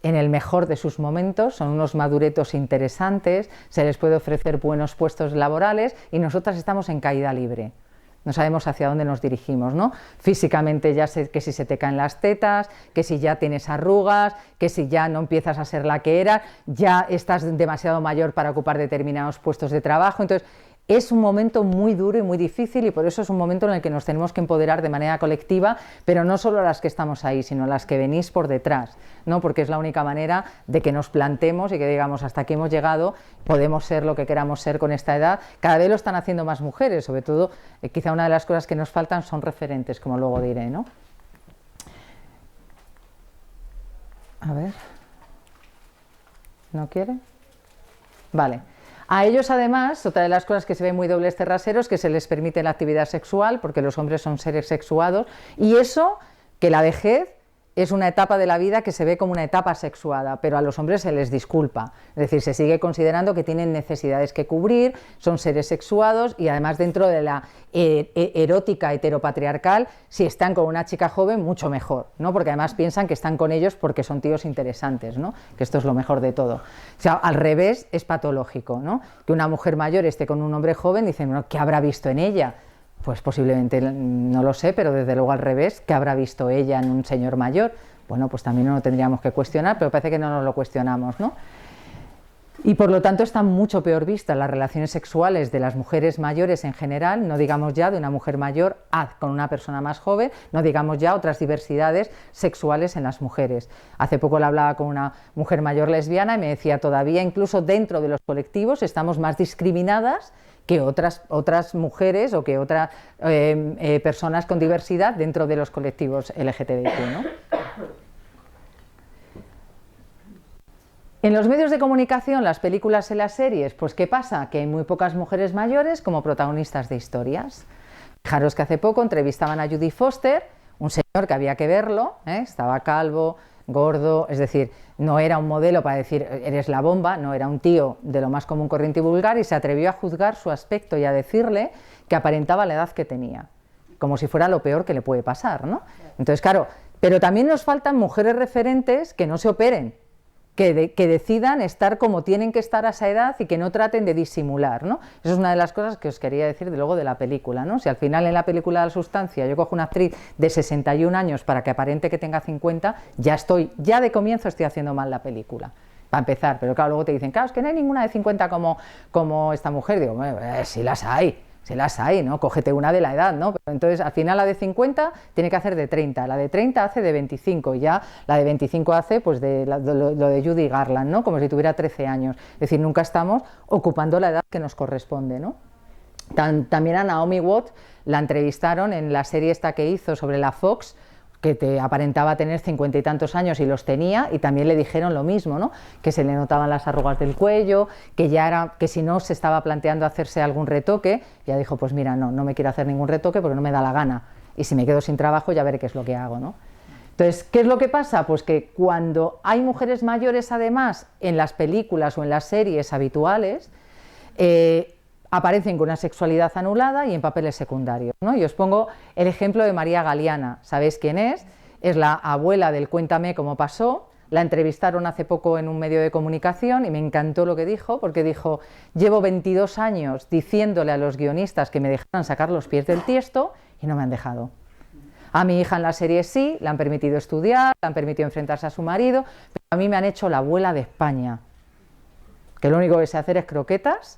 en el mejor de sus momentos, son unos maduretos interesantes, se les puede ofrecer buenos puestos laborales y nosotras estamos en caída libre. No sabemos hacia dónde nos dirigimos, ¿no? Físicamente ya sé que si se te caen las tetas, que si ya tienes arrugas, que si ya no empiezas a ser la que eras, ya estás demasiado mayor para ocupar determinados puestos de trabajo. Entonces, es un momento muy duro y muy difícil y por eso es un momento en el que nos tenemos que empoderar de manera colectiva, pero no solo las que estamos ahí, sino las que venís por detrás, ¿no? Porque es la única manera de que nos plantemos y que digamos hasta aquí hemos llegado, podemos ser lo que queramos ser con esta edad. Cada vez lo están haciendo más mujeres, sobre todo quizá una de las cosas que nos faltan son referentes, como luego diré, ¿no? A ver, ¿no quiere? Vale. A ellos, además, otra de las cosas que se ven muy dobles terraseros es que se les permite la actividad sexual, porque los hombres son seres sexuados, y eso, que la vejez es una etapa de la vida que se ve como una etapa sexuada, pero a los hombres se les disculpa, es decir, se sigue considerando que tienen necesidades que cubrir, son seres sexuados y además dentro de la erótica heteropatriarcal, si están con una chica joven, mucho mejor, ¿no? Porque además piensan que están con ellos porque son tíos interesantes, ¿no? Que esto es lo mejor de todo. O sea, al revés es patológico, ¿no? Que una mujer mayor esté con un hombre joven, dicen, bueno, ¿qué habrá visto en ella? Pues posiblemente, no lo sé, pero desde luego al revés, ¿qué habrá visto ella en un señor mayor? Bueno, pues también no lo tendríamos que cuestionar, pero parece que no nos lo cuestionamos, ¿no? Y por lo tanto están mucho peor vistas las relaciones sexuales de las mujeres mayores en general, no digamos ya de una mujer mayor con una persona más joven, no digamos ya otras diversidades sexuales en las mujeres. Hace poco le hablaba con una mujer mayor lesbiana y me decía, todavía incluso dentro de los colectivos estamos más discriminadas que otras mujeres o que otras personas con diversidad dentro de los colectivos LGTBIQ, ¿no? En los medios de comunicación, las películas y las series, pues ¿qué pasa? Que hay muy pocas mujeres mayores como protagonistas de historias. Fijaros que hace poco entrevistaban a Judy Foster, un señor que había que verlo, estaba calvo, gordo, es decir, no era un modelo para decir eres la bomba, no, era un tío de lo más común, corriente y vulgar, y se atrevió a juzgar su aspecto y a decirle que aparentaba la edad que tenía, como si fuera lo peor que le puede pasar, ¿no? Entonces, claro, pero también nos faltan mujeres referentes que no se operen, que decidan estar como tienen que estar a esa edad y que no traten de disimular, ¿no? Eso es una de las cosas que os quería decir luego de la película, ¿no? Si al final en la película de La Sustancia yo cojo una actriz de 61 años para que aparente que tenga 50, ya de comienzo estoy haciendo mal la película, para empezar, pero claro, luego te dicen, claro, es que no hay ninguna de 50 como esta mujer, digo, sí las hay, ¿no? Cógete una de la edad, ¿no? Pero entonces, al final la de 50 tiene que hacer de 30, la de 30 hace de 25, y ya la de 25 hace pues lo de Judy Garland, ¿no? Como si tuviera 13 años. Es decir, nunca estamos ocupando la edad que nos corresponde, ¿no? También a Naomi Watts la entrevistaron en la serie esta que hizo sobre la Fox, que te aparentaba tener 50 y tantos años y los tenía, y también le dijeron lo mismo, ¿no? Que se le notaban las arrugas del cuello, que si no se estaba planteando hacerse algún retoque, ya dijo, pues mira, no me quiero hacer ningún retoque porque no me da la gana, y si me quedo sin trabajo ya veré qué es lo que hago, ¿no? Entonces, ¿qué es lo que pasa? Pues que cuando hay mujeres mayores además en las películas o en las series habituales, aparecen con una sexualidad anulada y en papeles secundarios, ¿no? Y os pongo el ejemplo de María Galeana. ¿Sabéis quién es? Es la abuela del Cuéntame cómo pasó. La entrevistaron hace poco en un medio de comunicación y me encantó lo que dijo, porque dijo, llevo 22 años diciéndole a los guionistas que me dejaran sacar los pies del tiesto y no me han dejado. A mi hija en la serie sí, le han permitido estudiar, le han permitido enfrentarse a su marido, pero a mí me han hecho la abuela de España, que lo único que sé hacer es croquetas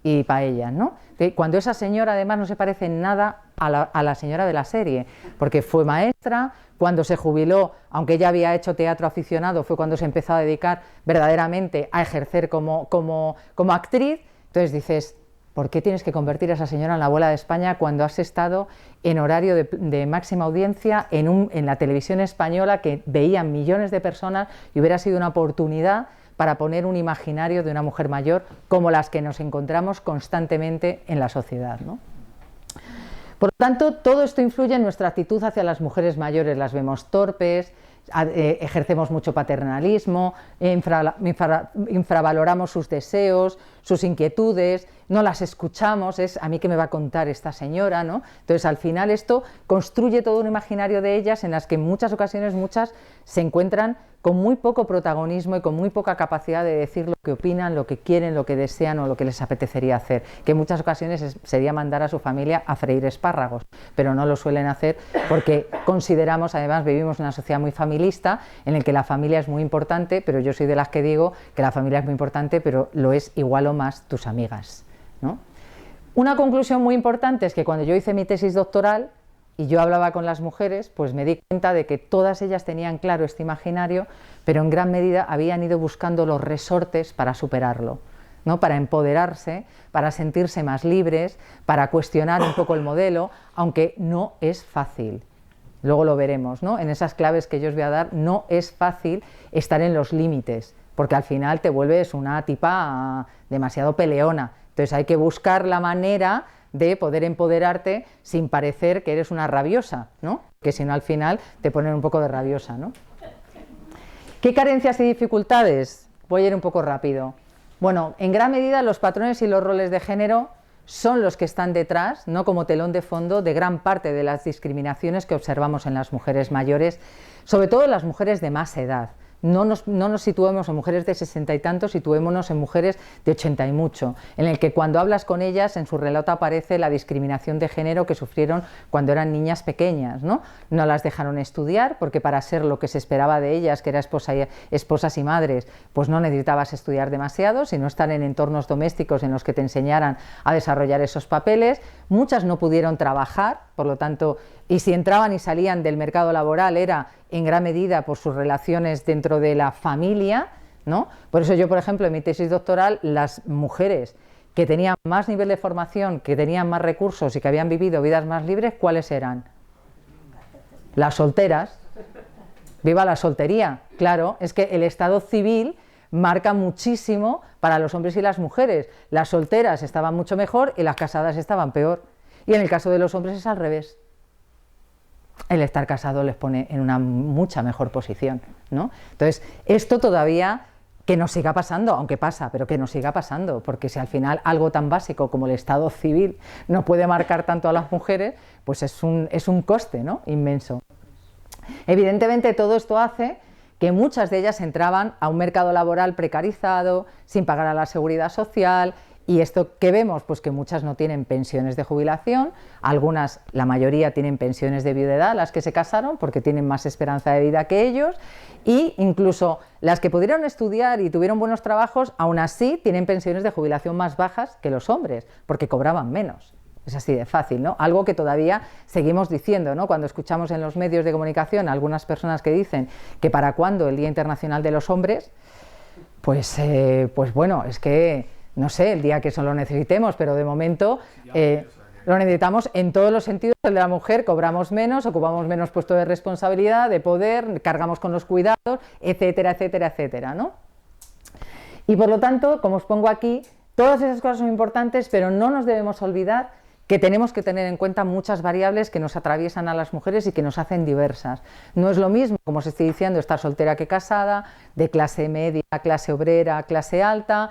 y paellas, ¿no? Cuando esa señora además no se parece en nada a la señora de la serie, porque fue maestra, cuando se jubiló, aunque ella había hecho teatro aficionado, fue cuando se empezó a dedicar verdaderamente a ejercer como actriz. Entonces dices, ¿por qué tienes que convertir a esa señora en la abuela de España cuando has estado en horario de máxima audiencia en la televisión española, que veían millones de personas, y hubiera sido una oportunidad para poner un imaginario de una mujer mayor como las que nos encontramos constantemente en la sociedad, ¿no? Por lo tanto, todo esto influye en nuestra actitud hacia las mujeres mayores. Las vemos torpes, ejercemos mucho paternalismo, infravaloramos sus deseos, sus inquietudes, no las escuchamos, es a mí qué me va a contar esta señora, ¿no? Entonces, al final esto construye todo un imaginario de ellas en las que en muchas ocasiones muchas se encuentran con muy poco protagonismo y con muy poca capacidad de decir lo que opinan, lo que quieren, lo que desean o lo que les apetecería hacer, que en muchas ocasiones sería mandar a su familia a freír espárragos, pero no lo suelen hacer porque consideramos, además vivimos en una sociedad muy familista en la que la familia es muy importante, pero yo soy de las que digo que la familia es muy importante, pero lo es igual o más tus amigas, ¿no? Una conclusión muy importante es que cuando yo hice mi tesis doctoral y yo hablaba con las mujeres, pues me di cuenta de que todas ellas tenían claro este imaginario, pero en gran medida habían ido buscando los resortes para superarlo, ¿no? Para empoderarse, para sentirse más libres, para cuestionar un poco el modelo, aunque no es fácil. Luego lo veremos, ¿no? En esas claves que yo os voy a dar, no es fácil estar en los límites, porque al final te vuelves una tipa demasiado peleona. Entonces hay que buscar la manera de poder empoderarte sin parecer que eres una rabiosa, ¿no? Que si no al final te ponen un poco de rabiosa, ¿no? ¿Qué carencias y dificultades? Voy a ir un poco rápido. Bueno, en gran medida los patrones y los roles de género son los que están detrás, no como telón de fondo, de gran parte de las discriminaciones que observamos en las mujeres mayores, sobre todo en las mujeres de más edad. no nos situemos en mujeres de 60 y tantos, situémonos en mujeres de 80 y mucho, en el que cuando hablas con ellas, en su relato aparece la discriminación de género que sufrieron cuando eran niñas pequeñas, ¿no? No las dejaron estudiar, porque para ser lo que se esperaba de ellas, que era esposas y madres, pues no necesitabas estudiar demasiado, sino estar en entornos domésticos en los que te enseñaran a desarrollar esos papeles. Muchas no pudieron trabajar, por lo tanto, y si entraban y salían del mercado laboral era en gran medida por sus relaciones dentro de la familia, ¿no? Por eso yo, por ejemplo, en mi tesis doctoral, las mujeres que tenían más nivel de formación, que tenían más recursos y que habían vivido vidas más libres, ¿cuáles eran? Las solteras. ¡Viva la soltería! Claro, es que el estado civil marca muchísimo para los hombres y las mujeres. Las solteras estaban mucho mejor y las casadas estaban peor. Y en el caso de los hombres es al revés. El estar casado les pone en una mucha mejor posición, ¿no? Entonces, esto todavía que nos siga pasando, aunque pasa, pero que nos siga pasando, porque si al final algo tan básico como el estado civil no puede marcar tanto a las mujeres, pues es un coste, ¿no? Inmenso. Evidentemente todo esto hace que muchas de ellas entraban a un mercado laboral precarizado, sin pagar a la seguridad social. Y esto que vemos, pues que muchas no tienen pensiones de jubilación, algunas, la mayoría tienen pensiones de viudedad, las que se casaron, porque tienen más esperanza de vida que ellos, y incluso las que pudieron estudiar y tuvieron buenos trabajos, aún así tienen pensiones de jubilación más bajas que los hombres, porque cobraban menos. Es así de fácil, ¿no? Algo que todavía seguimos diciendo, ¿no? Cuando escuchamos en los medios de comunicación a algunas personas que dicen que para cuándo el Día Internacional de los Hombres, pues bueno, es que no sé, el día que eso lo necesitemos, pero de momento lo necesitamos en todos los sentidos. El de la mujer, cobramos menos, ocupamos menos puestos de responsabilidad, de poder, cargamos con los cuidados, etcétera, etcétera, etcétera, ¿no? Y por lo tanto, como os pongo aquí, todas esas cosas son importantes, pero no nos debemos olvidar que tenemos que tener en cuenta muchas variables que nos atraviesan a las mujeres y que nos hacen diversas. No es lo mismo, como os estoy diciendo, estar soltera que casada, de clase media, clase obrera, clase alta,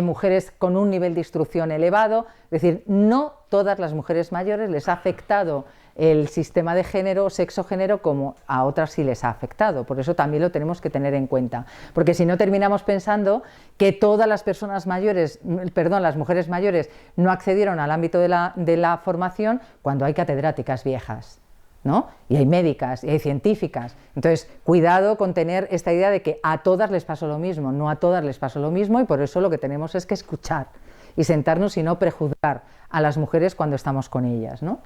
mujeres con un nivel de instrucción elevado. Es decir, no todas las mujeres mayores les ha afectado el sistema de género, sexo-género, como a otras sí les ha afectado. Por eso también lo tenemos que tener en cuenta, porque si no terminamos pensando que todas las personas mayores, perdón, las mujeres mayores no accedieron al ámbito de la formación cuando hay catedráticas viejas, ¿no? Y hay médicas, y hay científicas. Entonces, cuidado con tener esta idea de que a todas les pasó lo mismo. No a todas les pasó lo mismo, y por eso lo que tenemos es que escuchar y sentarnos y no prejuzgar a las mujeres cuando estamos con ellas, ¿no?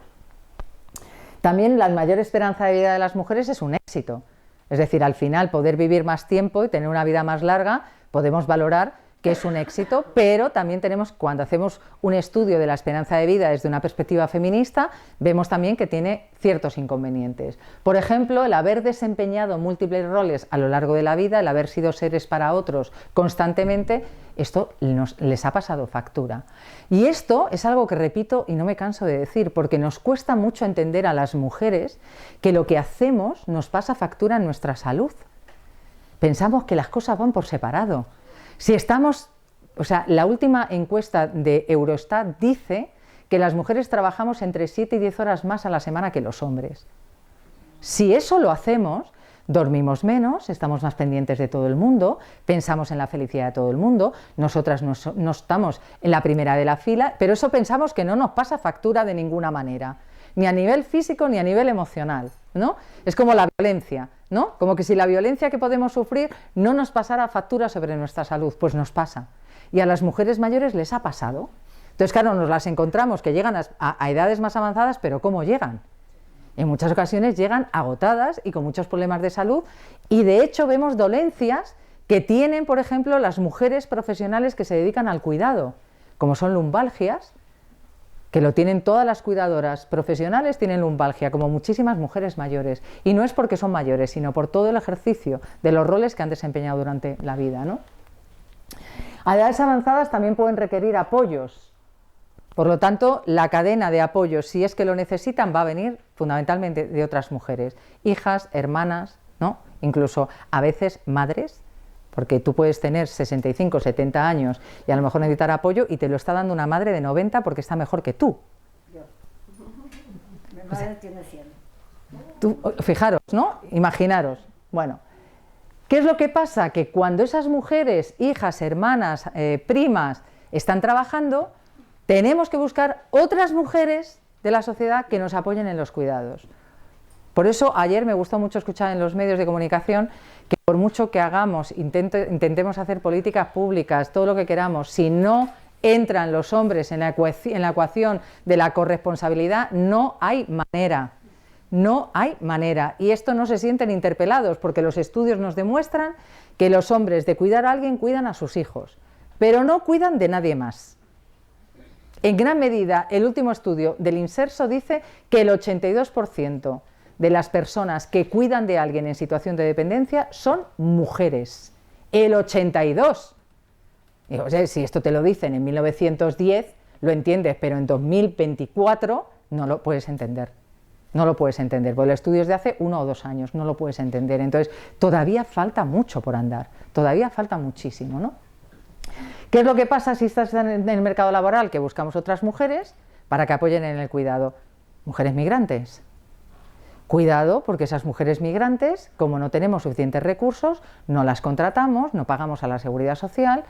También la mayor esperanza de vida de las mujeres es un éxito. Es decir, al final poder vivir más tiempo y tener una vida más larga, podemos valorar que es un éxito, pero también tenemos, cuando hacemos un estudio de la esperanza de vida desde una perspectiva feminista, vemos también que tiene ciertos inconvenientes. Por ejemplo, el haber desempeñado múltiples roles a lo largo de la vida, el haber sido seres para otros constantemente, esto les ha pasado factura. Y esto es algo que repito y no me canso de decir, porque nos cuesta mucho entender a las mujeres que lo que hacemos nos pasa factura en nuestra salud. Pensamos que las cosas van por separado. Si estamos, o sea, la última encuesta de Eurostat dice que las mujeres trabajamos entre 7 y 10 horas más a la semana que los hombres. Si eso lo hacemos, dormimos menos, estamos más pendientes de todo el mundo, pensamos en la felicidad de todo el mundo, nosotras no estamos en la primera de la fila, pero eso pensamos que no nos pasa factura de ninguna manera, ni a nivel físico ni a nivel emocional, ¿no? Es como la violencia, ¿no? Como que si la violencia que podemos sufrir no nos pasara factura sobre nuestra salud, pues nos pasa. Y a las mujeres mayores les ha pasado. Entonces, claro, nos las encontramos que llegan a edades más avanzadas, pero ¿cómo llegan? En muchas ocasiones llegan agotadas y con muchos problemas de salud, y de hecho vemos dolencias que tienen, por ejemplo, las mujeres profesionales que se dedican al cuidado, como son lumbalgias, que lo tienen todas las cuidadoras profesionales, tienen lumbalgia, como muchísimas mujeres mayores, y no es porque son mayores, sino por todo el ejercicio de los roles que han desempeñado durante la vida, ¿no? A edades avanzadas también pueden requerir apoyos. Por lo tanto, la cadena de apoyos, si es que lo necesitan, va a venir fundamentalmente de otras mujeres, hijas, hermanas, ¿no? Incluso a veces madres, porque tú puedes tener 65, 70 años y a lo mejor necesitar apoyo y te lo está dando una madre de 90 porque está mejor que tú. Yo. Mi madre tiene 100. Fijaros, ¿no? Imaginaros. Bueno, ¿Qué es lo que pasa? Que cuando esas mujeres, hijas, hermanas, primas, están trabajando, tenemos que buscar otras mujeres de la sociedad que nos apoyen en los cuidados. Por eso ayer me gustó mucho escuchar en los medios de comunicación que por mucho que hagamos, intentemos hacer políticas públicas, todo lo que queramos, si no entran los hombres en la ecuación de la corresponsabilidad, no hay manera. No hay manera, y esto no se sienten interpelados porque los estudios nos demuestran que los hombres de cuidar a alguien cuidan a sus hijos, pero no cuidan de nadie más. En gran medida, el último estudio del Inserso dice que el 82% de las personas que cuidan de alguien en situación de dependencia son mujeres. El 82%. Digo, o sea, si esto te lo dicen en 1910, lo entiendes, pero en 2024 no lo puedes entender. No lo puedes entender, porque el estudio es de hace 1 o 2 años, no lo puedes entender. Entonces, todavía falta mucho por andar, todavía falta muchísimo, ¿no? ¿Qué es lo que pasa si estás en el mercado laboral? Que buscamos otras mujeres para que apoyen en el cuidado. Mujeres migrantes. Cuidado, porque esas mujeres migrantes, como no tenemos suficientes recursos, no las contratamos, no pagamos a la seguridad social,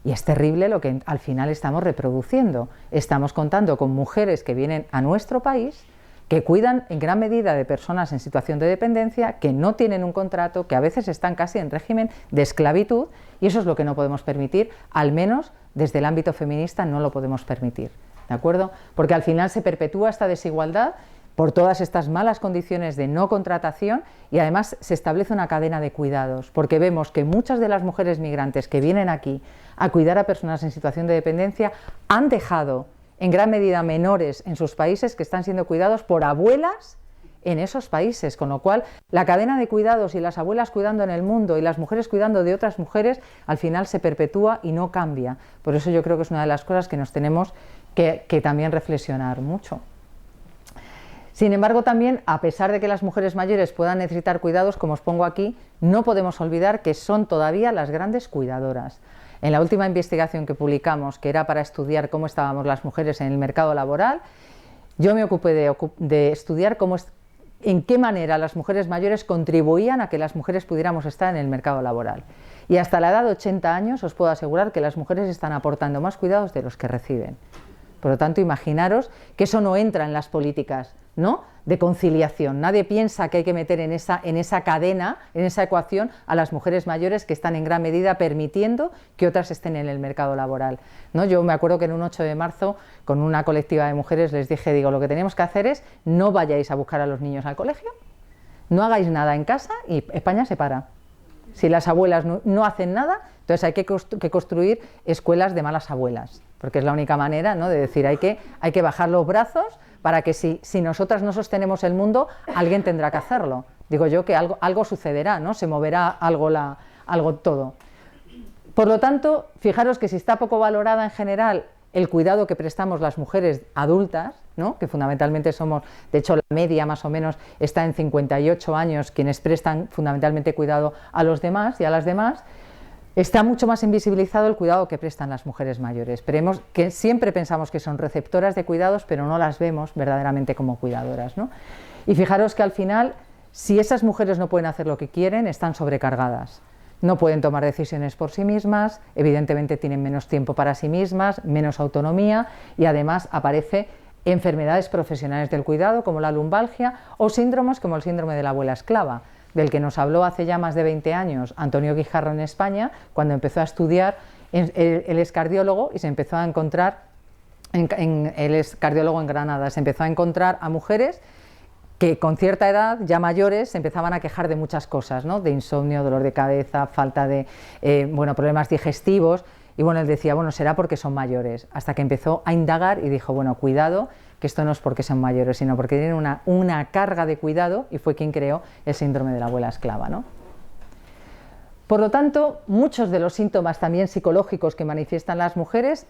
y es terrible lo que al final estamos reproduciendo. Estamos contando con mujeres que vienen a nuestro país, que cuidan en gran medida de personas en situación de dependencia, que no tienen un contrato, que a veces están casi en régimen de esclavitud, y eso es lo que no podemos permitir, al menos desde el ámbito feminista no lo podemos permitir, ¿de acuerdo? Porque al final se perpetúa esta desigualdad por todas estas malas condiciones de no contratación, y además se establece una cadena de cuidados, porque vemos que muchas de las mujeres migrantes que vienen aquí a cuidar a personas en situación de dependencia han dejado en gran medida menores en sus países que están siendo cuidados por abuelas en esos países, con lo cual la cadena de cuidados y las abuelas cuidando en el mundo y las mujeres cuidando de otras mujeres al final se perpetúa y no cambia. Por eso yo creo que es una de las cosas que nos tenemos que también reflexionar mucho. Sin embargo, también, a pesar de que las mujeres mayores puedan necesitar cuidados, como os pongo aquí, no podemos olvidar que son todavía las grandes cuidadoras. En la última investigación que publicamos, que era para estudiar cómo estábamos las mujeres en el mercado laboral, yo me ocupé de estudiar en qué manera las mujeres mayores contribuían a que las mujeres pudiéramos estar en el mercado laboral. Y hasta la edad de 80 años os puedo asegurar que las mujeres están aportando más cuidados de los que reciben. Por lo tanto, imaginaros que eso no entra en las políticas, ¿no?, de conciliación. Nadie piensa que hay que meter en esa cadena, en esa ecuación, a las mujeres mayores que están en gran medida permitiendo que otras estén en el mercado laboral, ¿no? Yo me acuerdo que en un 8 de marzo, con una colectiva de mujeres, les dije, lo que tenemos que hacer es no vayáis a buscar a los niños al colegio, no hagáis nada en casa y España se para. Si las abuelas no hacen nada, entonces hay que construir escuelas de malas abuelas, porque es la única manera, ¿no?, de decir hay que bajar los brazos para que si nosotras no sostenemos el mundo, alguien tendrá que hacerlo. Digo yo que algo sucederá, ¿no?, se moverá algo todo. Por lo tanto, fijaros que si está poco valorada en general el cuidado que prestamos las mujeres adultas, ¿no?, que fundamentalmente somos, de hecho la media más o menos está en 58 años quienes prestan fundamentalmente cuidado a los demás y a las demás, está mucho más invisibilizado el cuidado que prestan las mujeres mayores. Que siempre pensamos que son receptoras de cuidados, pero no las vemos verdaderamente como cuidadoras, ¿no? Y fijaros que al final, si esas mujeres no pueden hacer lo que quieren, están sobrecargadas. No pueden tomar decisiones por sí mismas, evidentemente tienen menos tiempo para sí mismas, menos autonomía, y además aparece enfermedades profesionales del cuidado como la lumbalgia o síndromes como el síndrome de la abuela esclava, del que nos habló hace ya más de 20 años Antonio Guijarro en España, cuando empezó a estudiar. Él es cardiólogo y se empezó a encontrar, él es cardiólogo en Granada, se empezó a encontrar a mujeres que con cierta edad, ya mayores, se empezaban a quejar de muchas cosas, ¿no?, de insomnio, dolor de cabeza, falta de problemas digestivos, y bueno, él decía, bueno, será porque son mayores, hasta que empezó a indagar y dijo, bueno, cuidado, que esto no es porque son mayores, sino porque tienen una carga de cuidado, y fue quien creó el síndrome de la abuela esclava, ¿no? Por lo tanto, muchos de los síntomas también psicológicos que manifiestan las mujeres,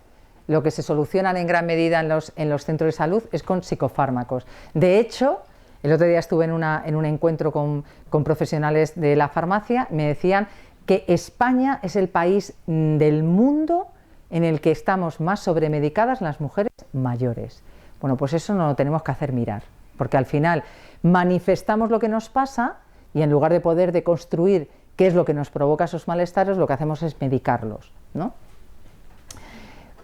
lo que se solucionan en gran medida en los centros de salud es con psicofármacos. De hecho, el otro día estuve en un encuentro con profesionales de la farmacia, me decían que España es el país del mundo en el que estamos más sobremedicadas las mujeres mayores. Bueno, pues eso no lo tenemos que hacer mirar, porque al final manifestamos lo que nos pasa y en lugar de poder deconstruir qué es lo que nos provoca esos malestares, lo que hacemos es medicarlos, ¿no?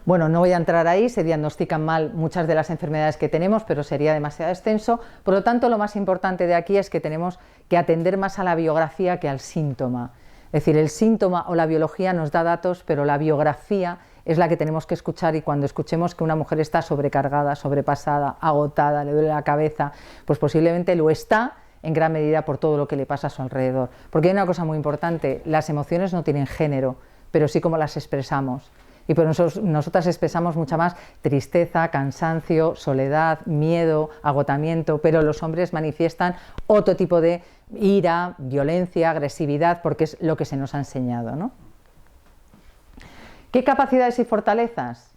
Bueno, no voy a entrar ahí, se diagnostican mal muchas de las enfermedades que tenemos, pero sería demasiado extenso. Por lo tanto, lo más importante de aquí es que tenemos que atender más a la biografía que al síntoma. Es decir, el síntoma o la biología nos da datos, pero la biografía es la que tenemos que escuchar, y cuando escuchemos que una mujer está sobrecargada, sobrepasada, agotada, le duele la cabeza, pues posiblemente lo está en gran medida por todo lo que le pasa a su alrededor. Porque hay una cosa muy importante, las emociones no tienen género, pero sí cómo las expresamos. Y por nosotras expresamos mucha más tristeza, cansancio, soledad, miedo, agotamiento, pero los hombres manifiestan otro tipo de ira, violencia, agresividad, porque es lo que se nos ha enseñado, ¿no? ¿Qué capacidades y fortalezas?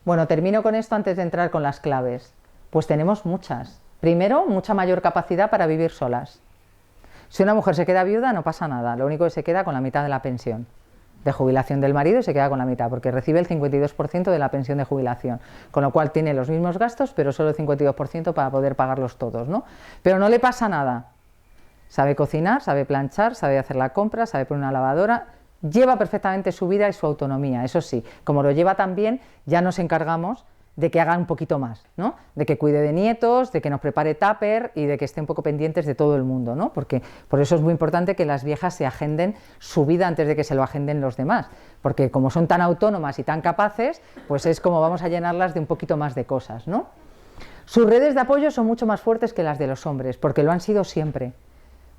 Bueno, termino con esto antes de entrar con las claves. Pues tenemos muchas. Primero, mucha mayor capacidad para vivir solas. Si una mujer se queda viuda, no pasa nada, lo único que se queda con la mitad de la pensión de jubilación del marido, y se queda con la mitad, porque recibe el 52% de la pensión de jubilación, con lo cual tiene los mismos gastos, pero solo el 52% para poder pagarlos todos, ¿no? Pero no le pasa nada. Sabe cocinar, sabe planchar, sabe hacer la compra, sabe poner una lavadora, lleva perfectamente su vida y su autonomía. Eso sí, como lo lleva tan bien, ya nos encargamos de que haga un poquito más, ¿no? De que cuide de nietos, de que nos prepare tupper y de que esté un poco pendientes de todo el mundo, ¿no? Porque por eso es muy importante que las viejas se agenden su vida antes de que se lo agenden los demás, porque como son tan autónomas y tan capaces, pues es como vamos a llenarlas de un poquito más de cosas, ¿no? Sus redes de apoyo son mucho más fuertes que las de los hombres, porque lo han sido siempre.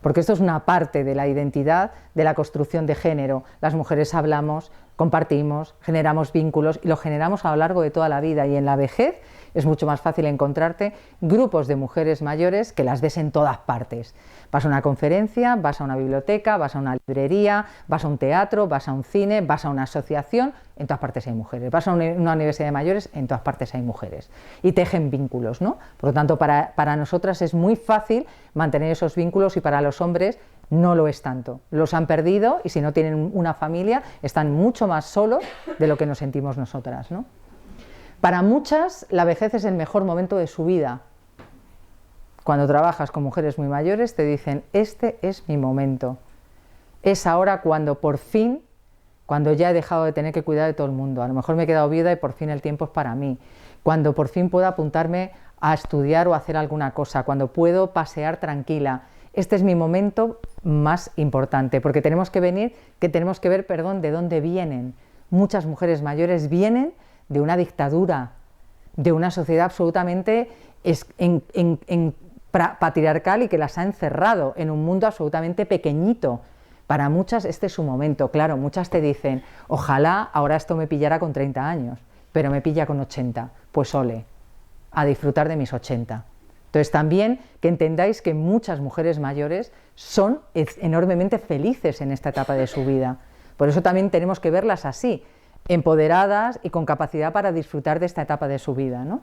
Porque esto es una parte de la identidad, de la construcción de género. Las mujeres hablamos, compartimos, generamos vínculos, y lo generamos a lo largo de toda la vida, y en la vejez es mucho más fácil encontrarte grupos de mujeres mayores que las ves en todas partes. Vas a una conferencia, vas a una biblioteca, vas a una librería, vas a un teatro, vas a un cine, vas a una asociación, en todas partes hay mujeres. Vas a una universidad de mayores, en todas partes hay mujeres. Y tejen vínculos, ¿no? Por lo tanto, para nosotras es muy fácil mantener esos vínculos, y para los hombres no lo es tanto. Los han perdido, y si no tienen una familia, están mucho más solos de lo que nos sentimos nosotras, ¿no? Para muchas, la vejez es el mejor momento de su vida. Cuando trabajas con mujeres muy mayores, te dicen, este es mi momento. Es ahora cuando por fin, cuando ya he dejado de tener que cuidar de todo el mundo. A lo mejor me he quedado viuda y por fin el tiempo es para mí. Cuando por fin puedo apuntarme a estudiar o a hacer alguna cosa. Cuando puedo pasear tranquila. Este es mi momento más importante, porque tenemos que ver, de dónde vienen. Muchas mujeres mayores vienen de una dictadura, de una sociedad absolutamente patriarcal, y que las ha encerrado en un mundo absolutamente pequeñito. Para muchas este es su momento. Claro, muchas te dicen, ojalá ahora esto me pillara con 30 años, pero me pilla con 80, pues ole, a disfrutar de mis 80. Entonces también que entendáis que muchas mujeres mayores son enormemente felices en esta etapa de su vida. Por eso también tenemos que verlas así, empoderadas y con capacidad para disfrutar de esta etapa de su vida, ¿no?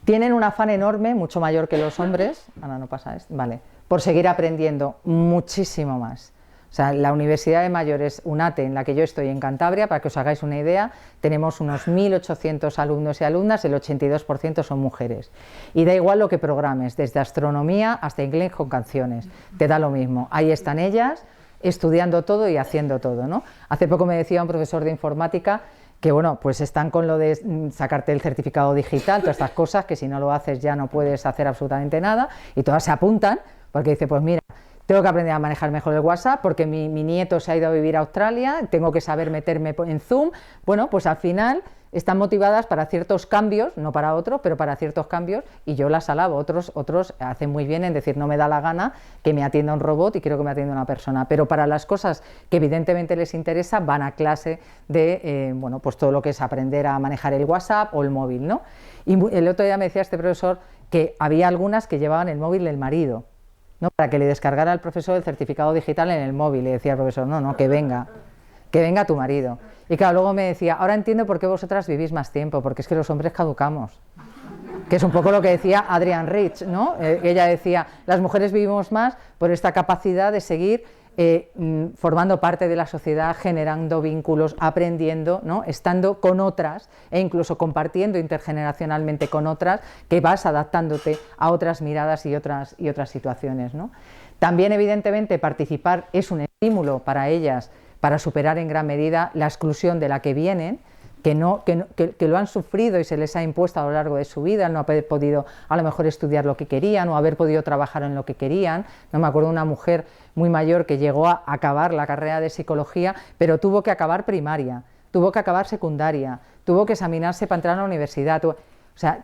Tienen un afán enorme, mucho mayor que los hombres, ahora no pasa esto, vale, por seguir aprendiendo muchísimo más. O sea, la Universidad de Mayores UNATE, en la que yo estoy en Cantabria, para que os hagáis una idea, tenemos unos 1.800 alumnos y alumnas, el 82% son mujeres. Y da igual lo que programes, desde astronomía hasta inglés con canciones, te da lo mismo. Ahí están ellas, estudiando todo y haciendo todo, ¿no? Hace poco me decía un profesor de informática que, bueno, pues están con lo de sacarte el certificado digital, todas estas cosas, que si no lo haces ya no puedes hacer absolutamente nada, y todas se apuntan, porque dice, pues mira, tengo que aprender a manejar mejor el WhatsApp porque mi nieto se ha ido a vivir a Australia, tengo que saber meterme en Zoom. Bueno, pues al final están motivadas para ciertos cambios, no para otros, pero para ciertos cambios, y yo las alabo. Otros hacen muy bien en decir, no me da la gana que me atienda un robot y quiero que me atienda una persona, pero para las cosas que evidentemente les interesa van a clase de, bueno, pues todo lo que es aprender a manejar el WhatsApp o el móvil, ¿no? Y el otro día me decía este profesor que había algunas que llevaban el móvil del marido, ¿no? Para que le descargara al profesor el certificado digital en el móvil. Le decía al profesor, no, que venga tu marido. Y claro, luego me decía, ahora entiendo por qué vosotras vivís más tiempo, porque es que los hombres caducamos. Que es un poco lo que decía Adrienne Rich, ¿no? Ella decía, las mujeres vivimos más por esta capacidad de seguir formando parte de la sociedad, generando vínculos, aprendiendo, ¿no? Estando con otras e incluso compartiendo intergeneracionalmente con otras, que vas adaptándote a otras miradas y otras situaciones, ¿no? También, evidentemente, participar es un estímulo para ellas para superar en gran medida la exclusión de la que vienen, que lo han sufrido y se les ha impuesto a lo largo de su vida, no haber podido a lo mejor estudiar lo que querían o haber podido trabajar en lo que querían. No me acuerdo de una mujer muy mayor que llegó a acabar la carrera de psicología, pero tuvo que acabar primaria, tuvo que acabar secundaria, tuvo que examinarse para entrar a la universidad. O sea,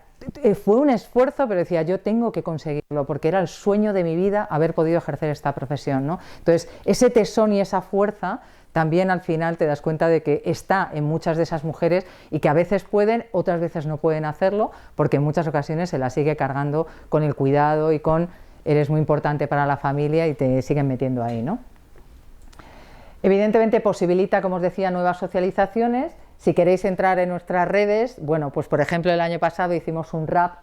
fue un esfuerzo, pero decía, yo tengo que conseguirlo, porque era el sueño de mi vida haber podido ejercer esta profesión, ¿no? Entonces, ese tesón y esa fuerza también al final te das cuenta de que está en muchas de esas mujeres y que a veces pueden, otras veces no pueden hacerlo, porque en muchas ocasiones se las sigue cargando con el cuidado y con eres muy importante para la familia y te siguen metiendo ahí, ¿no? Evidentemente posibilita, como os decía, nuevas socializaciones. Si queréis entrar en nuestras redes, bueno, pues por ejemplo el año pasado hicimos un rap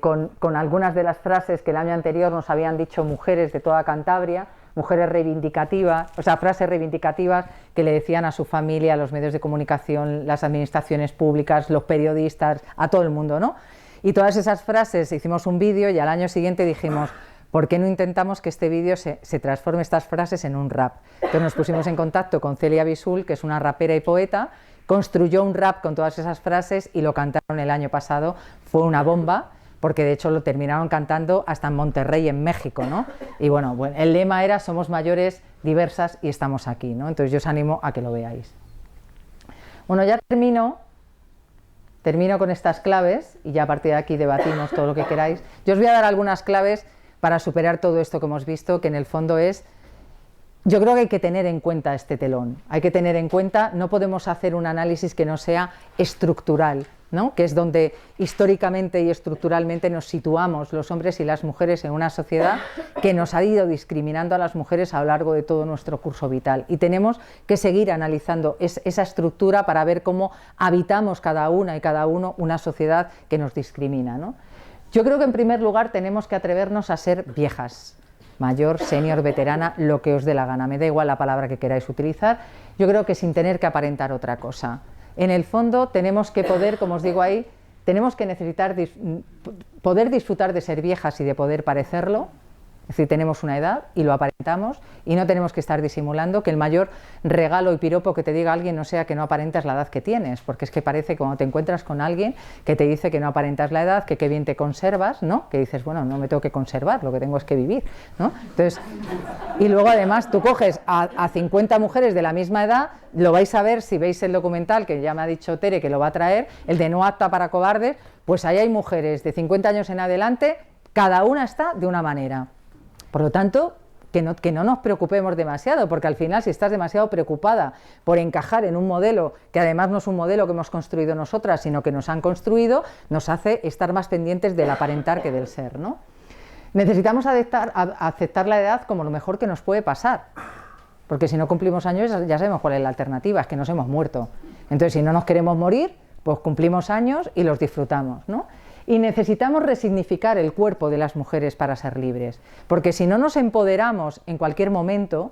con algunas de las frases que el año anterior nos habían dicho mujeres de toda Cantabria, mujeres reivindicativas, o sea, frases reivindicativas que le decían a su familia, a los medios de comunicación, las administraciones públicas, los periodistas, a todo el mundo, ¿no? Y todas esas frases, hicimos un vídeo y al año siguiente dijimos, ¿por qué no intentamos que este vídeo se transforme estas frases en un rap? Entonces nos pusimos en contacto con Celia Bisul, que es una rapera y poeta, construyó un rap con todas esas frases y lo cantaron el año pasado, fue una bomba, porque de hecho lo terminaron cantando hasta en Monterrey, en México, ¿no? Y bueno, el lema era somos mayores, diversas y estamos aquí, ¿no? Entonces yo os animo a que lo veáis. Bueno, ya termino con estas claves y ya a partir de aquí debatimos todo lo que queráis. Yo os voy a dar algunas claves para superar todo esto que hemos visto, que en el fondo es, yo creo que hay que tener en cuenta este telón, hay que tener en cuenta, no podemos hacer un análisis que no sea estructural, ¿no? Que es donde históricamente y estructuralmente nos situamos los hombres y las mujeres en una sociedad que nos ha ido discriminando a las mujeres a lo largo de todo nuestro curso vital y tenemos que seguir analizando esa estructura para ver cómo habitamos cada una y cada uno una sociedad que nos discrimina, ¿no? Yo creo que en primer lugar tenemos que atrevernos a ser viejas, mayor, senior, veterana, lo que os dé la gana, me da igual la palabra que queráis utilizar, yo creo que sin tener que aparentar otra cosa. En el fondo tenemos que poder, como os digo ahí, tenemos que necesitar poder disfrutar de ser viejas y de poder parecerlo, es decir, tenemos una edad y lo aparentamos y no tenemos que estar disimulando, que el mayor regalo y piropo que te diga alguien no sea que no aparentas la edad que tienes, porque es que parece cuando te encuentras con alguien que te dice que no aparentas la edad, que qué bien te conservas, ¿no? Que dices, bueno, no me tengo que conservar, lo que tengo es que vivir, ¿no? Entonces, y luego además tú coges a 50 mujeres de la misma edad, lo vais a ver si veis el documental, que ya me ha dicho Tere que lo va a traer, el de No apta para cobardes, pues ahí hay mujeres de 50 años en adelante, cada una está de una manera. Por lo tanto, que no nos preocupemos demasiado, porque al final si estás demasiado preocupada por encajar en un modelo, que además no es un modelo que hemos construido nosotras, sino que nos han construido, nos hace estar más pendientes del aparentar que del ser, ¿no? Necesitamos aceptar la edad como lo mejor que nos puede pasar, porque si no cumplimos años ya sabemos cuál es la alternativa, es que nos hemos muerto. Entonces, si no nos queremos morir, pues cumplimos años y los disfrutamos, ¿no? Y necesitamos resignificar el cuerpo de las mujeres para ser libres, porque si no nos empoderamos en cualquier momento,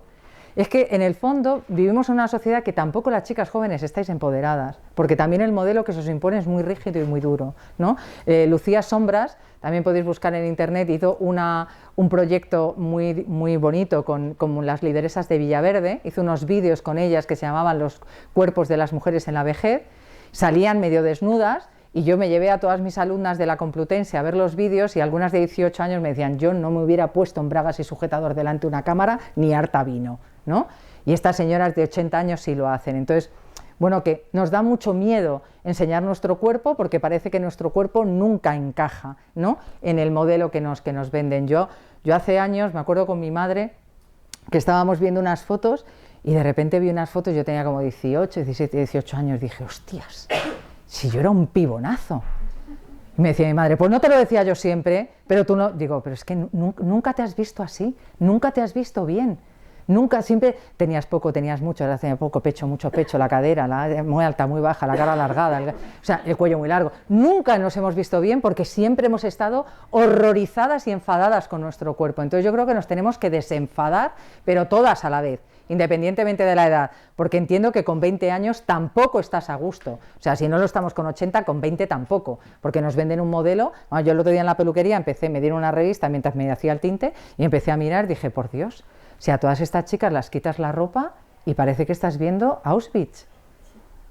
es que en el fondo vivimos en una sociedad que tampoco las chicas jóvenes estáis empoderadas, porque también el modelo que se os impone es muy rígido y muy duro, ¿no? Lucía Sombras, también podéis buscar en internet, hizo un proyecto muy bonito con las lideresas de Villaverde, hizo unos vídeos con ellas que se llamaban Los cuerpos de las mujeres en la vejez, salían medio desnudas. Y yo me llevé a todas mis alumnas de la Complutense a ver los vídeos y algunas de 18 años me decían, yo no me hubiera puesto en bragas y sujetador delante de una cámara ni harta vino, ¿no? Y estas señoras de 80 años sí lo hacen. Entonces, bueno, que nos da mucho miedo enseñar nuestro cuerpo porque parece que nuestro cuerpo nunca encaja, ¿no? En el modelo que nos venden. Yo hace años, me acuerdo con mi madre, que estábamos viendo unas fotos y de repente vi unas fotos, yo tenía como 18, 17, 18 años, dije, hostias, si yo era un pibonazo. Y me decía mi madre, pues no te lo decía yo siempre, pero tú no. Digo, pero es que nunca te has visto así, nunca te has visto bien. Nunca, siempre tenías poco, tenías mucho, ahora tenías poco, pecho, mucho pecho, la cadera, muy alta, muy baja, la cara alargada, o sea, el cuello muy largo. Nunca nos hemos visto bien porque siempre hemos estado horrorizadas y enfadadas con nuestro cuerpo. Entonces yo creo que nos tenemos que desenfadar, pero todas a la vez, independientemente de la edad, porque entiendo que con 20 años tampoco estás a gusto. O sea, si no lo estamos con 80, con 20 tampoco, porque nos venden un modelo. Bueno, yo el otro día en la peluquería me dieron una revista mientras me hacía el tinte y empecé a mirar, dije, por Dios, si a todas estas chicas las quitas la ropa y parece que estás viendo Auschwitz.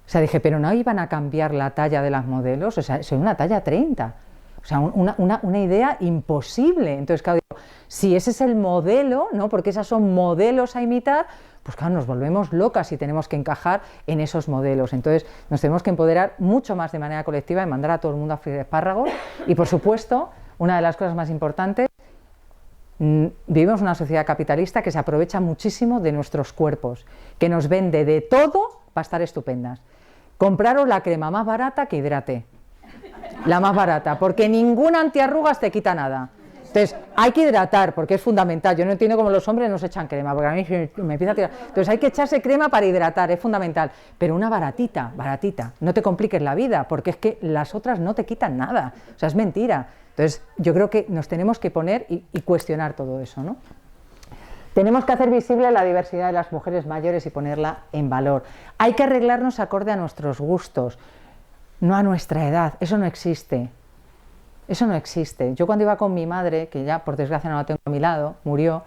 O sea, dije, pero no iban a cambiar la talla de las modelos, o sea, soy una talla 30. O sea, una idea imposible. Entonces, claro, digo, si ese es el modelo, ¿no? Porque esas son modelos a imitar, pues claro, nos volvemos locas y tenemos que encajar en esos modelos. Entonces, nos tenemos que empoderar mucho más de manera colectiva y mandar a todo el mundo a freír espárragos. Y, por supuesto, una de las cosas más importantes, vivimos una sociedad capitalista que se aprovecha muchísimo de nuestros cuerpos, que nos vende de todo para estar estupendas. Compraros la crema más barata que hidrate, la más barata, porque ninguna antiarrugas te quita nada. Entonces, hay que hidratar, porque es fundamental. Yo no entiendo cómo los hombres no se echan crema, porque a mí me empieza a tirar. Entonces, hay que echarse crema para hidratar, es fundamental. Pero una baratita, baratita. No te compliques la vida, porque es que las otras no te quitan nada. O sea, es mentira. Entonces, yo creo que nos tenemos que poner y cuestionar todo eso, ¿no? Tenemos que hacer visible la diversidad de las mujeres mayores y ponerla en valor. Hay que arreglarnos acorde a nuestros gustos, no a nuestra edad. Eso no existe. Eso no existe. Yo cuando iba con mi madre, que ya por desgracia no la tengo a mi lado, murió,